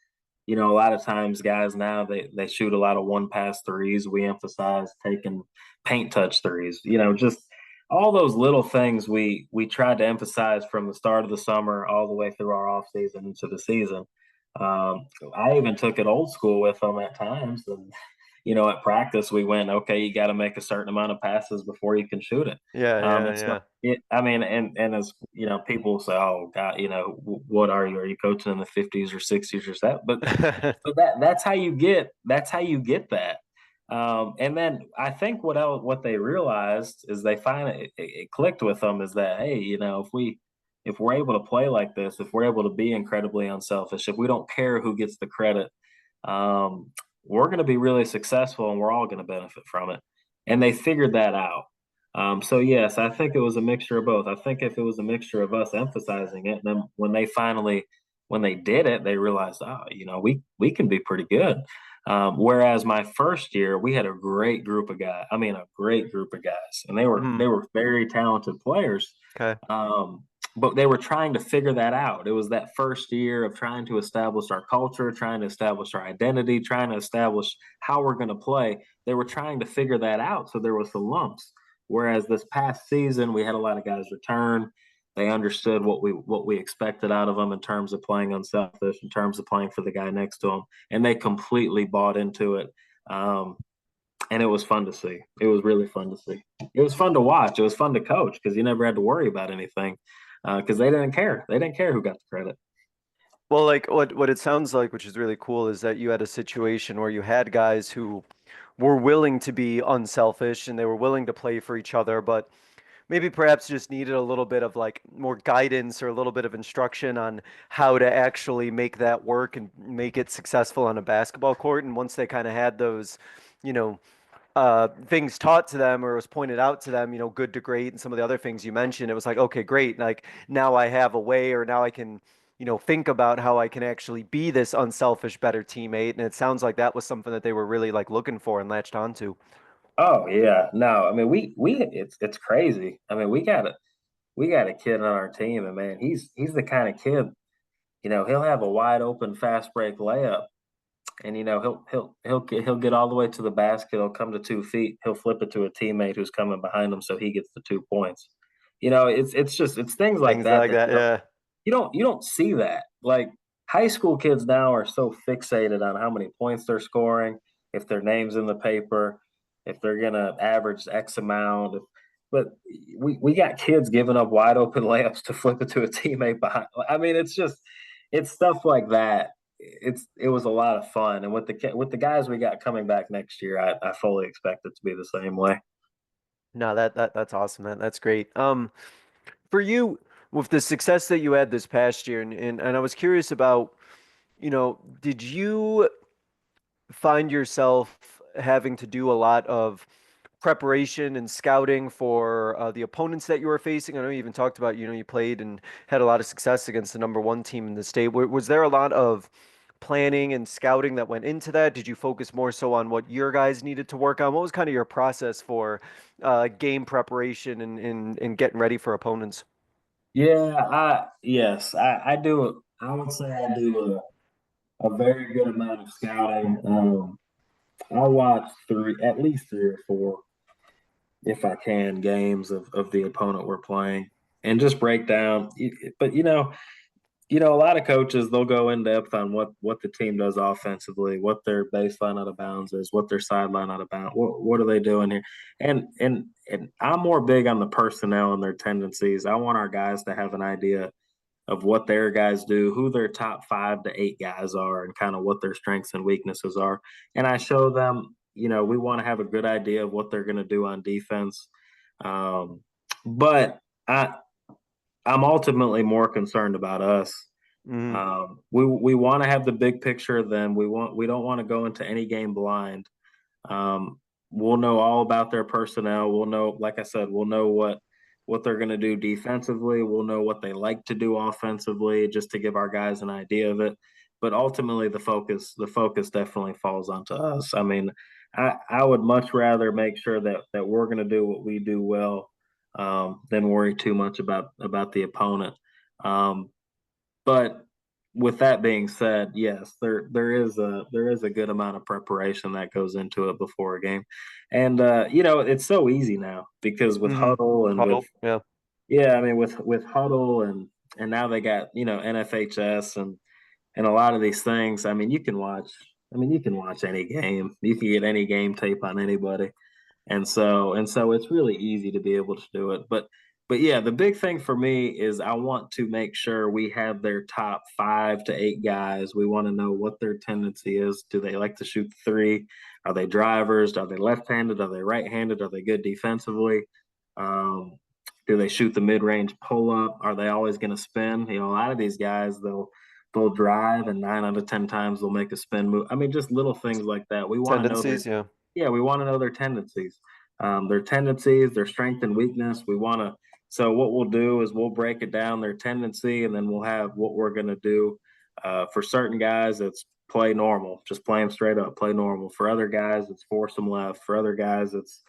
a lot of times guys now they shoot a lot of one pass threes. We emphasize taking paint touch threes. Just all those little things we tried to emphasize from the start of the summer all the way through our off season into the season. I even took it old school with them at times, and at practice we went, okay, you got to make a certain amount of passes before you can shoot it. Yeah, And so, yeah, I mean, and as people say, oh God, what are you? Are you coaching in the 50s or 60s or that? But yeah. that's how you get that. And then I think what they realized is they finally it clicked with them is that, hey, if we're able to play like this, if we're able to be incredibly unselfish, if we don't care who gets the credit, um, we're going to be really successful and we're all going to benefit from it. And they figured that out. So yes, I think it was a mixture of both. I think if it was a mixture of us emphasizing it, then when they did it, they realized, oh, we can be pretty good. Whereas my first year, we had a great group of guys. I mean, a great group of guys, and they were Hmm. they were very talented players. Okay. But they were trying to figure that out. It was that first year of trying to establish our culture, trying to establish our identity, trying to establish how we're going to play. They were trying to figure that out. So there was some lumps. Whereas this past season, we had a lot of guys return. They understood what we expected out of them in terms of playing unselfish, in terms of playing for the guy next to them, and they completely bought into it. And it was fun to see. It was really fun to see. It was fun to watch. It was fun to coach because you never had to worry about anything because they didn't care. They didn't care who got the credit. Well, like what it sounds like, which is really cool, is that you had a situation where you had guys who were willing to be unselfish and they were willing to play for each other, but maybe perhaps just needed a little bit of like more guidance or a little bit of instruction on how to actually make that work and make it successful on a basketball court. And once they kind of had those, you know, things taught to them or was pointed out to them, good to great and some of the other things you mentioned, it was like, okay, great. Like now I have a way, or now I can, think about how I can actually be this unselfish, better teammate. And it sounds like that was something that they were really like looking for and latched onto. Oh yeah, no, I mean we it's crazy. I mean we got a kid on our team, and man, he's the kind of kid, he'll have a wide open fast break layup, and he'll get all the way to the basket. He'll come to 2 feet. He'll flip it to a teammate who's coming behind him, so he gets the 2 points. It's things like Things that like that that. Yeah. you don't see that. Like high school kids now are so fixated on how many points they're scoring, if their name's in the paper, if they're gonna average X amount. But we got kids giving up wide open layups to flip it to a teammate behind. I mean, it's stuff like that. It was a lot of fun, and with the guys we got coming back next year, I fully expect it to be the same way. No, that's awesome, man. That's great. For you, with the success that you had this past year, and I was curious about, did you find yourself having to do a lot of preparation and scouting for the opponents that you were facing? I know you even talked about, you played and had a lot of success against the number one team in the state. Was there a lot of planning and scouting that went into that? Did you focus more so on what your guys needed to work on? What was kind of your process for game preparation and getting ready for opponents? Yeah, yes, I do. I would say I do a very good amount of scouting. I watch at least 3 or 4, if I can, games of the opponent we're playing, and just break down. But a lot of coaches they'll go in depth on what the team does offensively, what their baseline out of bounds is, what their sideline out of bounds, what are they doing here, and I'm more big on the personnel and their tendencies. I want our guys to have an idea of what their guys do, who their top 5 to 8 guys are, and kind of what their strengths and weaknesses are. And I show them, we want to have a good idea of what they're going to do on defense. But I'm ultimately more concerned about us. Mm, We want to have the big picture. Then we don't want to go into any game blind. Um, we'll know all about their personnel. We'll know, like I said, we'll know what they're going to do defensively. We'll know what they like to do offensively, just to give our guys an idea of it. But ultimately, the focus definitely falls onto us. I mean, I would much rather make sure that we're going to do what we do well, than worry too much about the opponent. Um, but with that being said, yes, there is a good amount of preparation that goes into it before a game, and it's so easy now because with Mm-hmm. huddle and with Huddle. Yeah. yeah, I mean with huddle and now they got NFHS and a lot of these things. I mean you can watch any game. You can get any game tape on anybody. And so it's really easy to be able to do it. But yeah, the big thing for me is I want to make sure we have their top 5 to 8 guys. We want to know what their tendency is. Do they like to shoot three? Are they drivers? Are they left-handed? Are they right-handed? Are they good defensively? Um, do they shoot the mid-range pull-up? Are they always going to spin? A lot of these guys they'll drive, and 9 out of 10 times they'll make a spin move. I mean, just little things like that. We want to know their Tendencies. Yeah. Yeah, we want to know their tendencies, their strength and weakness. We want to. So what we'll do is we'll break it down their tendency, and then we'll have what we're going to do. For certain guys, it's play normal, just play them straight up, play normal. For other guys, it's force them left. For other guys, it's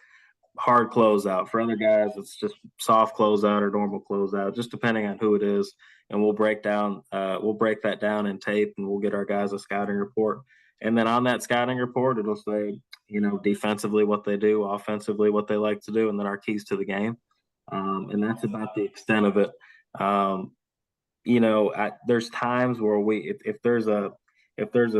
hard closeout. For other guys, it's just soft closeout or normal closeout, just depending on who it is. And we'll break that down in tape, and we'll get our guys a scouting report. And then on that scouting report, it'll say, defensively what they do, offensively what they like to do, and then our keys to the game. And that's about the extent of it. Um, there's times where if there's a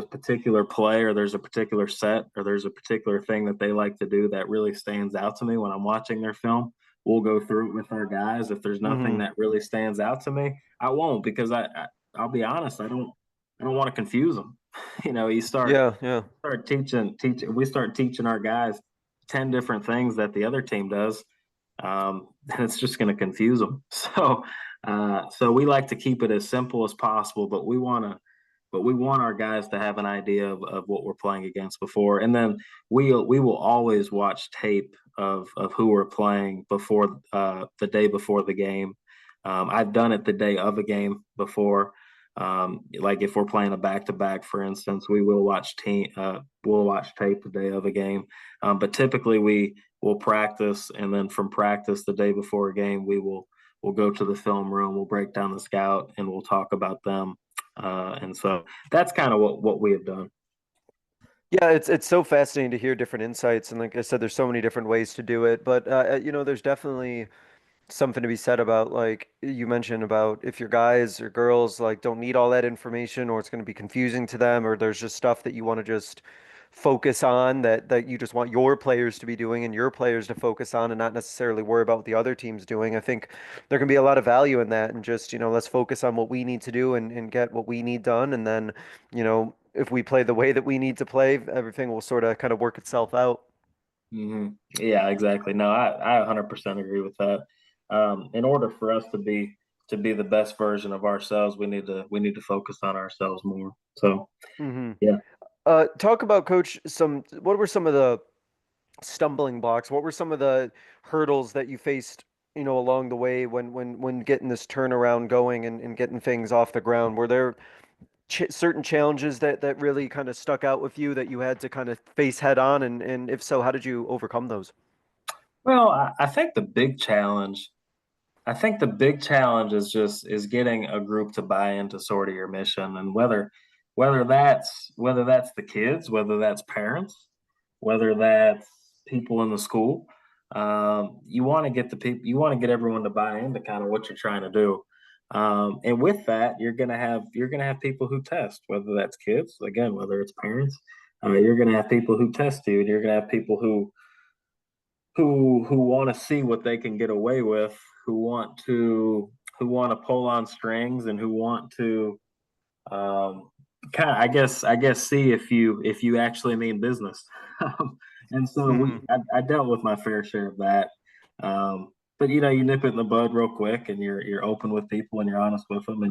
particular play or there's a particular set or there's a particular thing that they like to do that really stands out to me when I'm watching their film, we'll go through it with our guys. If there's nothing Mm-hmm. that really stands out to me, I won't, because I'll be honest, I don't want to confuse them. You Yeah. Yeah. we start teaching our guys 10 different things that the other team does. Then it's just going to confuse them. So we like to keep it as simple as possible, but we want our guys to have an idea of what we're playing against before, and then we will always watch tape of who we're playing before, the day before the game. I've done it the day of a game before. Like if we're playing a back to back, for instance, we'll watch tape the day of a game. But typically we will practice, and then from practice the day before a game, we'll go to the film room, we'll break down the scout, and we'll talk about them. And so that's kind of what we have done. Yeah, it's so fascinating to hear different insights, and like I said, there's so many different ways to do it. But there's definitely something to be said about like you mentioned about if your guys or girls like don't need all that information or it's going to be confusing to them or there's just stuff that you want to just focus on that you just want your players to be doing and your players to focus on and not necessarily worry about what the other team's doing. I think there can be a lot of value in that and just, let's focus on what we need to do and get what we need done and then, if we play the way that we need to play, everything will sort of kind of work itself out. Yeah, exactly. No, I 100% agree with that. In order for us to be the best version of ourselves, we need to focus on ourselves more. So hmm yeah. Talk about coach what were some of the stumbling blocks? What were some of the hurdles that you faced, along the way when getting this turnaround going and getting things off the ground? Were there certain challenges that really kind of stuck out with you that you had to kind of face head on? And if so, how did you overcome those? Well, I think the big challenge is getting a group to buy into sort of your mission, and whether that's the kids, whether that's parents, whether that's people in the school. You want to get the people, you want to get everyone to buy into kind of what you're trying to do. And with that, you're gonna have people who test, whether that's kids, again, whether it's parents. You're gonna have people who test you, and you're gonna have people who want to see what they can get away with, who want to pull on strings, and who want to um, kind of, I guess see if you actually mean business. And so hmm I dealt with my fair share of that. But you nip it in the bud real quick, and you're open with people, and you're honest with them,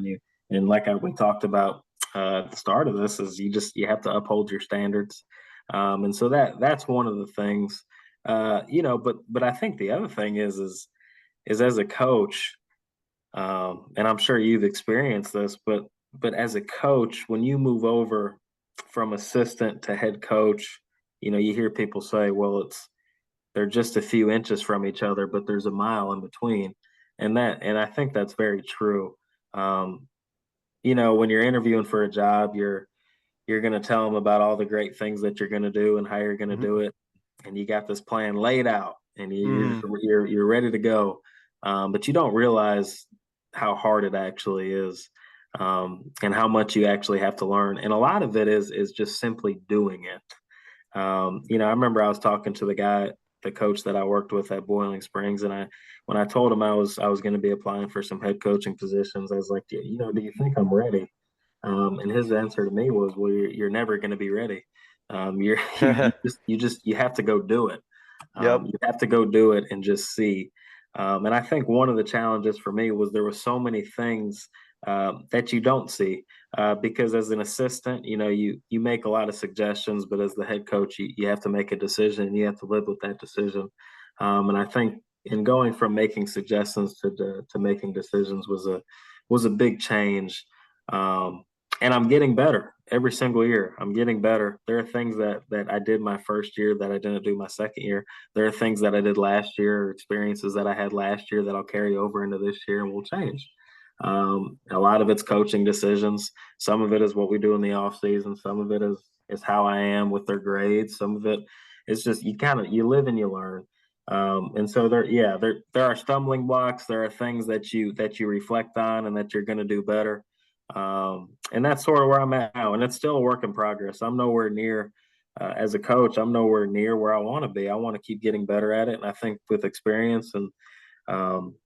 and like we talked about at the start of this, is you have to uphold your standards. And so that's one of the things. But I think the other thing is as a coach, and I'm sure you've experienced this, but as a coach, when you move over from assistant to head coach, you hear people say, well, they're just a few inches from each other, but there's a mile in between. And I think that's very true. Um, when you're interviewing for a job, you're going to tell them about all the great things that you're going to do and how you're going to Mhm. do it, and you got this plan laid out, and Mhm. you're ready to go, but you don't realize how hard it actually is, and how much you actually have to learn. And a lot of it is just simply doing it. I remember I was talking to the coach that I worked with at Boiling Springs, and when I told him I was going to be applying for some head coaching positions, I was like, do you think I'm ready? And his answer to me was, "Well, you're never going to be ready. You have to go do it. Yep. You have to go do it and just see." And I think one of the challenges for me was there were so many things that you don't see, because as an assistant, you make a lot of suggestions, but as the head coach, you have to make a decision and you have to live with that decision. And I think in going from making suggestions to making decisions was a big change. Um, and I'm getting better every single year. I'm getting better. There are things that I did my first year that I didn't do my second year. There are things that I did last year, or experiences that I had last year that I'll carry over into this year and will change. A lot of it's coaching decisions. Some of it is what we do in the off season. Some of it is how I am with their grades. Some of it is just you live and you learn. And so there are stumbling blocks. There are things that you reflect on and that you're going to do better. And that's sort of where I'm at now, and it's still a work in progress. I'm nowhere near, as a coach, I'm nowhere near where I want to be. I want to keep getting better at it, and I think with experience and um,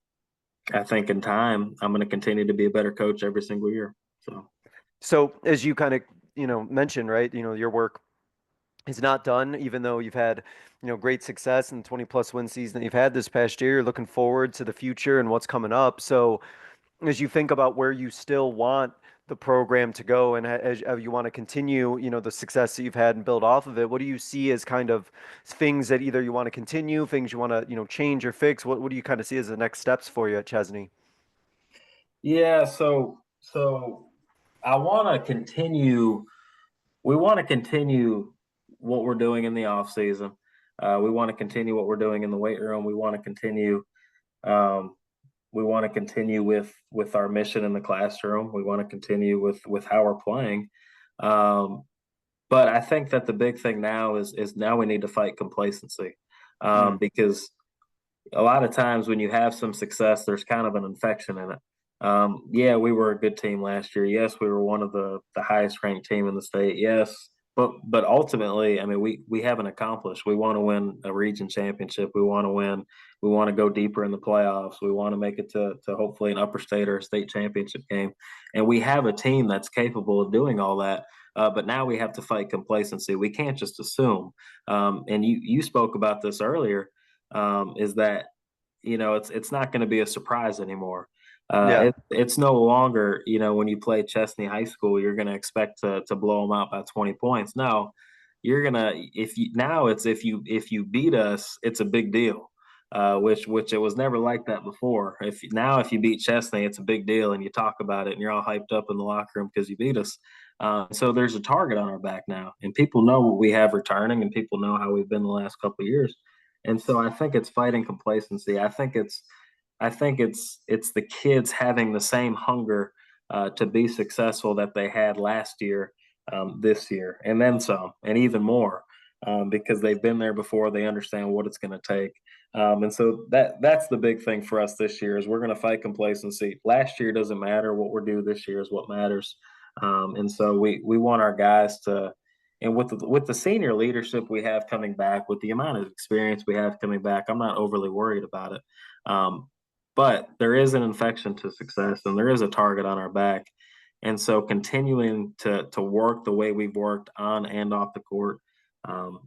I think in time, I'm going to continue to be a better coach every single year. So So as you kind of, mentioned, right, your work is not done, even though you've had, great success in the 20 plus win season that you've had this past year. You're looking forward to the future and what's coming up. So as you think about where you still want the program to go and as you want to continue, the success that you've had and build off of it, what do you see as kind of things that either you want to continue, things you want to, change or fix? What do you kind of see as the next steps for you at Chesney? yeah, so I want to continue. We want to continue what we're doing in the off season. We want to continue what we're doing in the weight room. We want to continue. Um, we want to continue with our mission in the classroom. We want to continue with how we're playing. Um, but I think that the big thing now is now we need to fight complacency, Mm, because a lot of times when you have some success, there's kind of an infection in it. Yeah, we were a good team last year. Yes, we were one of the highest ranked team in the state. Yes, but ultimately, I mean, we haven't accomplished. We want to win a region championship. We want to win. We want to go deeper in the playoffs. We want to make it to hopefully an upper state or a state championship game. And we have a team that's capable of doing all that. But now we have to fight complacency. We can't just assume. And you spoke about this earlier, is that it's not going to be a surprise anymore. yeah. It's no longer, when you play Chesney High School, you're going to expect to blow them out by 20 points. No, you're gonna if you beat us, it's a big deal. Which it was never like that before. If you beat Chesney, it's a big deal, and you talk about it, and you're all hyped up in the locker room because you beat us. So there's a target on our back now, and people know what we have returning, and people know how we've been the last couple of years. And so I think it's fighting complacency. I think it's the kids having the same hunger to be successful that they had last year, this year, and then some, and even more, because they've been there before. They understand what it's going to take, and so that's the big thing for us this year is we're going to fight complacency. Last year doesn't matter. What we do this year is what matters, and so we want our guys to. And with the senior leadership we have coming back, with the amount of experience we have coming back, I'm not overly worried about it. Um, but there is an infection to success, and there is a target on our back. And so continuing to work the way we've worked on and off the court,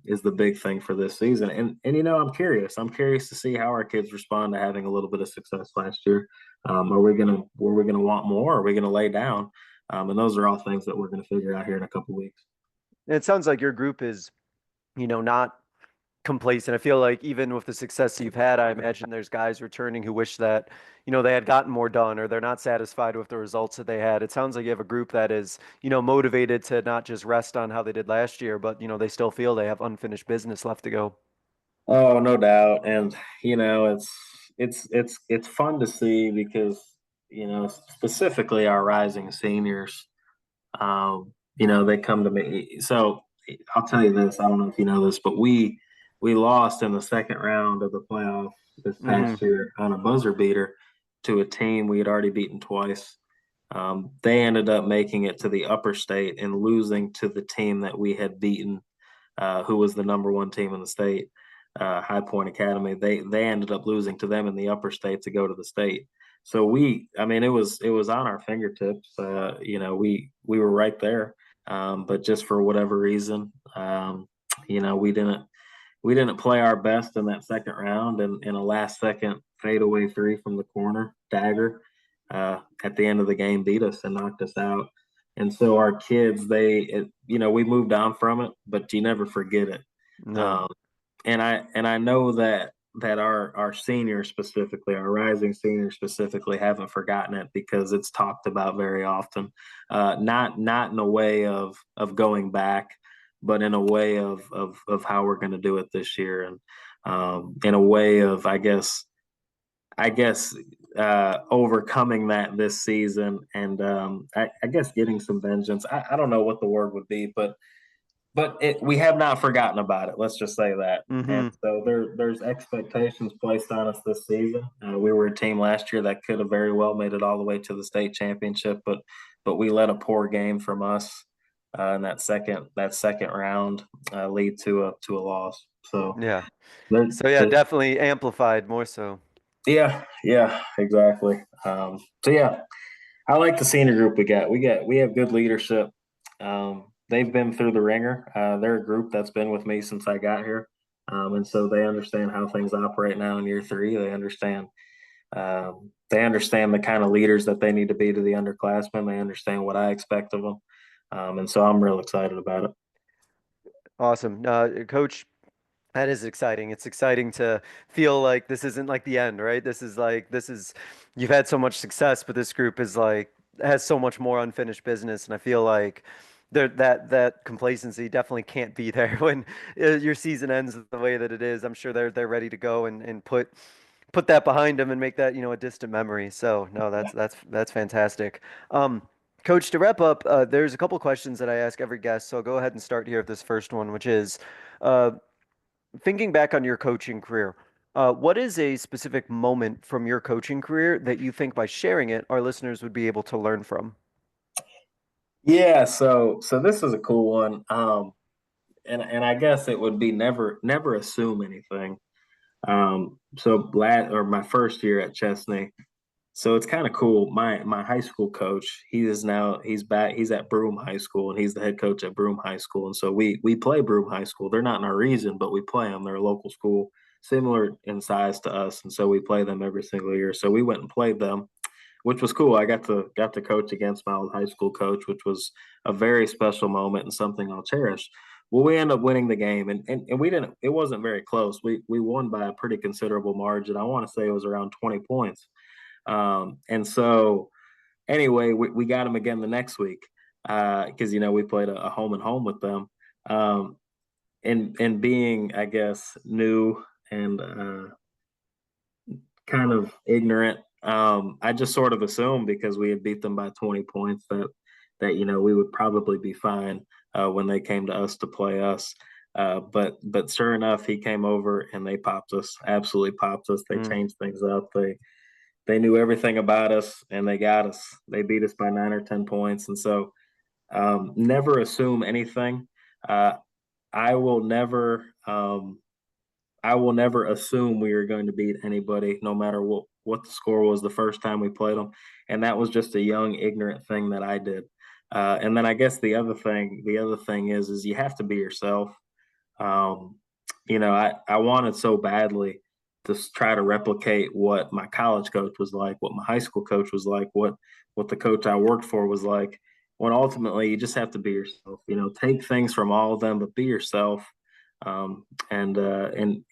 is the big thing for this season. And I'm curious. I'm curious to see how our kids respond to having a little bit of success last year. Are we gonna want more? Are we gonna lay down? And those are all things that we're gonna figure out here in a couple weeks. And it sounds like your group is, not complacent. I feel like even with the success you've had, I imagine there's guys returning who wish that, they had gotten more done or they're not satisfied with the results that they had. It sounds like you have a group that is, motivated to not just rest on how they did last year, but, they still feel they have unfinished business left to go. Oh, no doubt. And it's fun to see because specifically our rising seniors. They come to me. So I'll tell you this. I don't know if you know this, but we lost in the second round of the playoff this Hmm. past year on a buzzer beater to a team we had already beaten twice. They ended up making it to the upper state and losing to the team that we had beaten, who was the number one team in the state, High Point Academy. They ended up losing to them in the upper state to go to the state. So I mean, it was on our fingertips. We were right there, but just for whatever reason, we didn't play our best in that second round, and in a last second fadeaway three from the corner dagger at the end of the game beat us and knocked us out. And so our kids, we moved on from it, but you never forget it. No. Um, and I know that our seniors specifically, our rising seniors specifically, haven't forgotten it because it's talked about very often. Not in a way of going back, but in a way of how we're going to do it this year, and in a way of I guess overcoming that this season, and I guess getting some vengeance. I don't know what the word would be, but we have not forgotten about it. Let's just say that. And Hmm. so there's expectations placed on us this season. We were a team last year that could have very well made it all the way to the state championship, but we let a poor game from us in that second round lead to a loss. So Yeah. there, So yeah, there, definitely amplified more so. yeah, exactly. So yeah, I like the senior group we got. We have good leadership. They've been through the ringer. They're a group that's been with me since I got here, and so they understand how things operate now in year three. They understand the kind of leaders that they need to be to the underclassmen. They understand what I expect of them, and so I'm real excited about it. Awesome. Coach, that is exciting. It's exciting to feel like this isn't like the end, right? You've had so much success, but this group is like has so much more unfinished business, and I feel like that complacency definitely can't be there when your season ends the way that it is. I'm sure they're ready to go and put that behind them and make that, a distant memory. So no, that's fantastic. Um, Coach, to wrap up, there's a couple questions that I ask every guest. So I'll go ahead and start here with this first one, which is, uh, thinking back on your coaching career, what is a specific moment from your coaching career that you think by sharing it, our listeners would be able to learn from? Yeah, so this is a cool one, and I guess it would be never assume anything. So my first year at Chesney, so it's kind of cool. My high school coach, he's back. He's at Broome High School, and he's the head coach at Broome High School. And so we play Broome High School. They're not in our region, but we play them. They're a local school, similar in size to us, and so we play them every single year. So we went and played them, which was cool. I got to coach against my old high school coach, which was a very special moment and something I'll cherish. Well, we ended up winning the game, and we didn't. It wasn't very close. We won by a pretty considerable margin. I want to say it was around 20 points. And so anyway, we got them again the next week because we played a home and home with them. Um, and being, I guess, new and kind of ignorant, I just sort of assumed because we had beat them by 20 points that we would probably be fine when they came to us to play us. But sure enough, he came over and they popped us, absolutely popped us. They Mm. changed things up. They knew everything about us and they got us. They beat us by 9 or 10 points. And so never assume anything. Uh, I will never I will never assume we are going to beat anybody, no matter what the score was the first time we played them. And that was just a young, ignorant thing that I did. And then I guess the other thing is you have to be yourself. Um, I wanted so badly to try to replicate what my college coach was like, what my high school coach was like, what the coach I worked for was like. When ultimately you just have to be yourself. Take things from all of them, but be yourself. And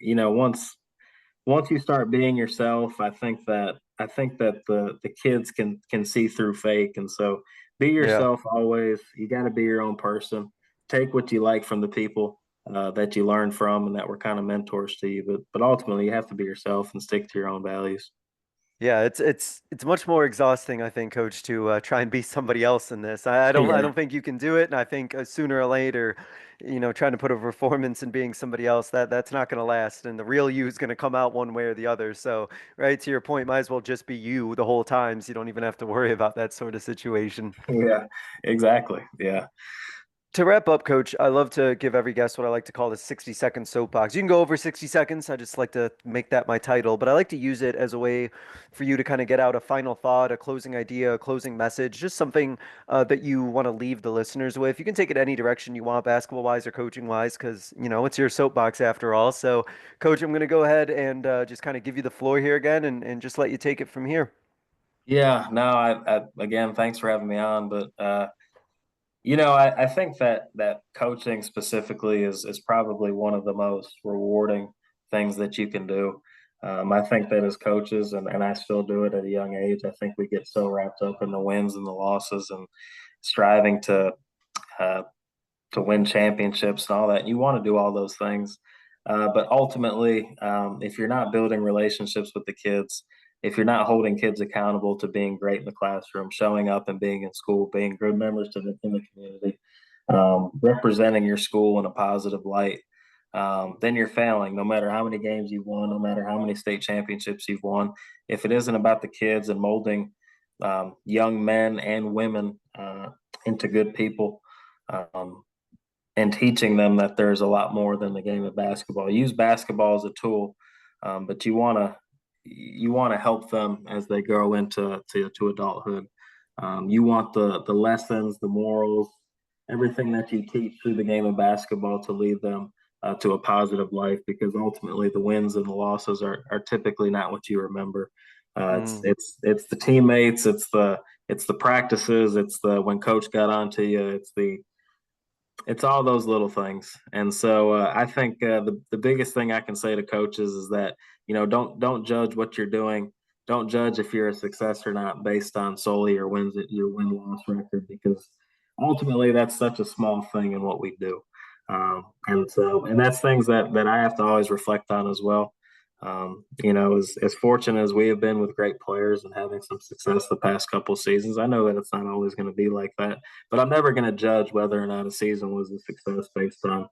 once you start being yourself, I think that the kids can see through fake, and so be Yeah. yourself always. You got to be your own person. Take what you like from the people that you learn from and that were kind of mentors to you, but ultimately you have to be yourself and stick to your own values. Yeah, it's much more exhausting, I think, Coach, to try and be somebody else in this. I don't Yeah, think you can do it, and I think sooner or later, trying to put a performance in being somebody else that's not going to last, and the real you is going to come out one way or the other. So, right to your point, might as well just be you the whole time, so you don't even have to worry about that sort of situation. yeah, exactly. Yeah. To wrap up, Coach, I love to give every guest what I like to call the 60-second soapbox. You can go over 60 seconds. I just like to make that my title, but I like to use it as a way for you to kind of get out a final thought, a closing idea, a closing message, just something that you want to leave the listeners with. You can take it any direction you want, basketball wise or coaching wise, because, it's your soapbox after all. So, Coach, I'm going to go ahead and just kind of give you the floor here again and just let you take it from here. Yeah, no, I again, thanks for having me on. But I think that coaching specifically is probably one of the most rewarding things that you can do. I think that as coaches, and I still do it at a young age, I think we get so wrapped up in the wins and the losses and striving uh, to win championships and all that. You want to do all those things. But ultimately, if you're not building relationships with the kids, if you're not holding kids accountable to being great in the classroom, showing up and being in school, being good members in the community, representing your school in a positive light, then you're failing. No matter how many games you've won, no matter how many state championships you've won, if it isn't about the kids and molding young men and women into good people, um, and teaching them that there's a lot more than the game of basketball. Use basketball as a tool, but you want to help them as they grow into adulthood. You want the lessons, the morals, everything that you teach through the game of basketball to lead them to a positive life. Because ultimately, the wins and the losses are typically not what you remember. Mm. It's the teammates, it's the practices, it's the when coach got onto you, it's all those little things. And so I think the biggest thing I can say to coaches is that don't judge what you're doing. Don't judge if you're a success or not based on solely your win loss record, because ultimately that's such a small thing in what we do. And that's things that I have to always reflect on as well. As fortunate as we have been with great players and having some success the past couple of seasons, I know that it's not always going to be like that. But I'm never going to judge whether or not a season was a success based on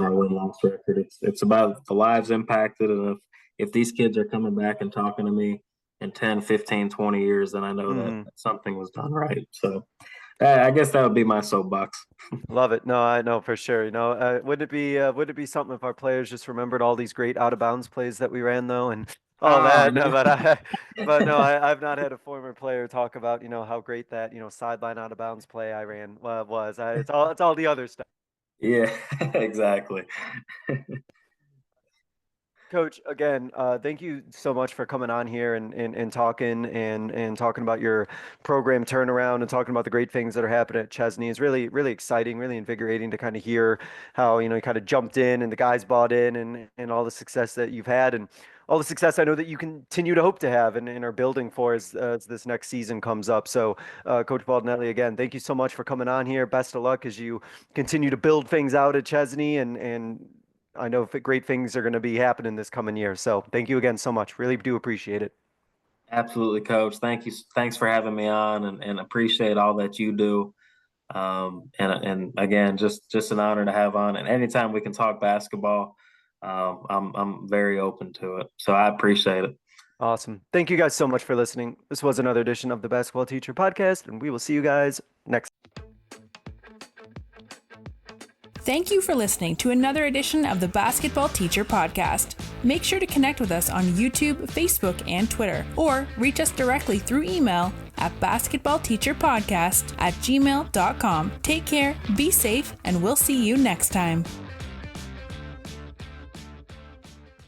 our win loss record. It's about the lives impacted, and if these kids are coming back and talking to me in 10, 15, 20 years, then I know that Hmm. something was done right. So I guess that would be my soapbox. Love it. No, I know for sure. Would it be something if our players just remembered all these great out of bounds plays that we ran though and all Oh that? No, but no, I've not had a former player talk about, how great that, sideline out of bounds play I ran was. It's all the other stuff. yeah, exactly. Coach, again, thank you so much for coming on here and talking and talking about your program turnaround and talking about the great things that are happening at Chesney. It's really, really exciting, really invigorating to kind of hear how, you kind of jumped in and the guys bought in and all the success that you've had and all the success I know that you continue to hope to have and are building for as this next season comes up. So, Coach Baldinelli, again, thank you so much for coming on here. Best of luck as you continue to build things out at Chesney and I know great things are going to be happening this coming year. So thank you again so much. Really do appreciate it. Absolutely, coach. Thank you. Thanks for having me on, and appreciate all that you do. And again, just an honor to have on. And anytime we can talk basketball, I'm very open to it. So I appreciate it. Awesome. Thank you guys so much for listening. This was another edition of the Basketball Teacher Podcast, and we will see you guys next. Thank you for listening to another edition of the Basketball Teacher Podcast. Make sure to connect with us on YouTube, Facebook, and Twitter, or reach us directly through email at basketballteacherpodcast@gmail.com. Take care, be safe, and we'll see you next time.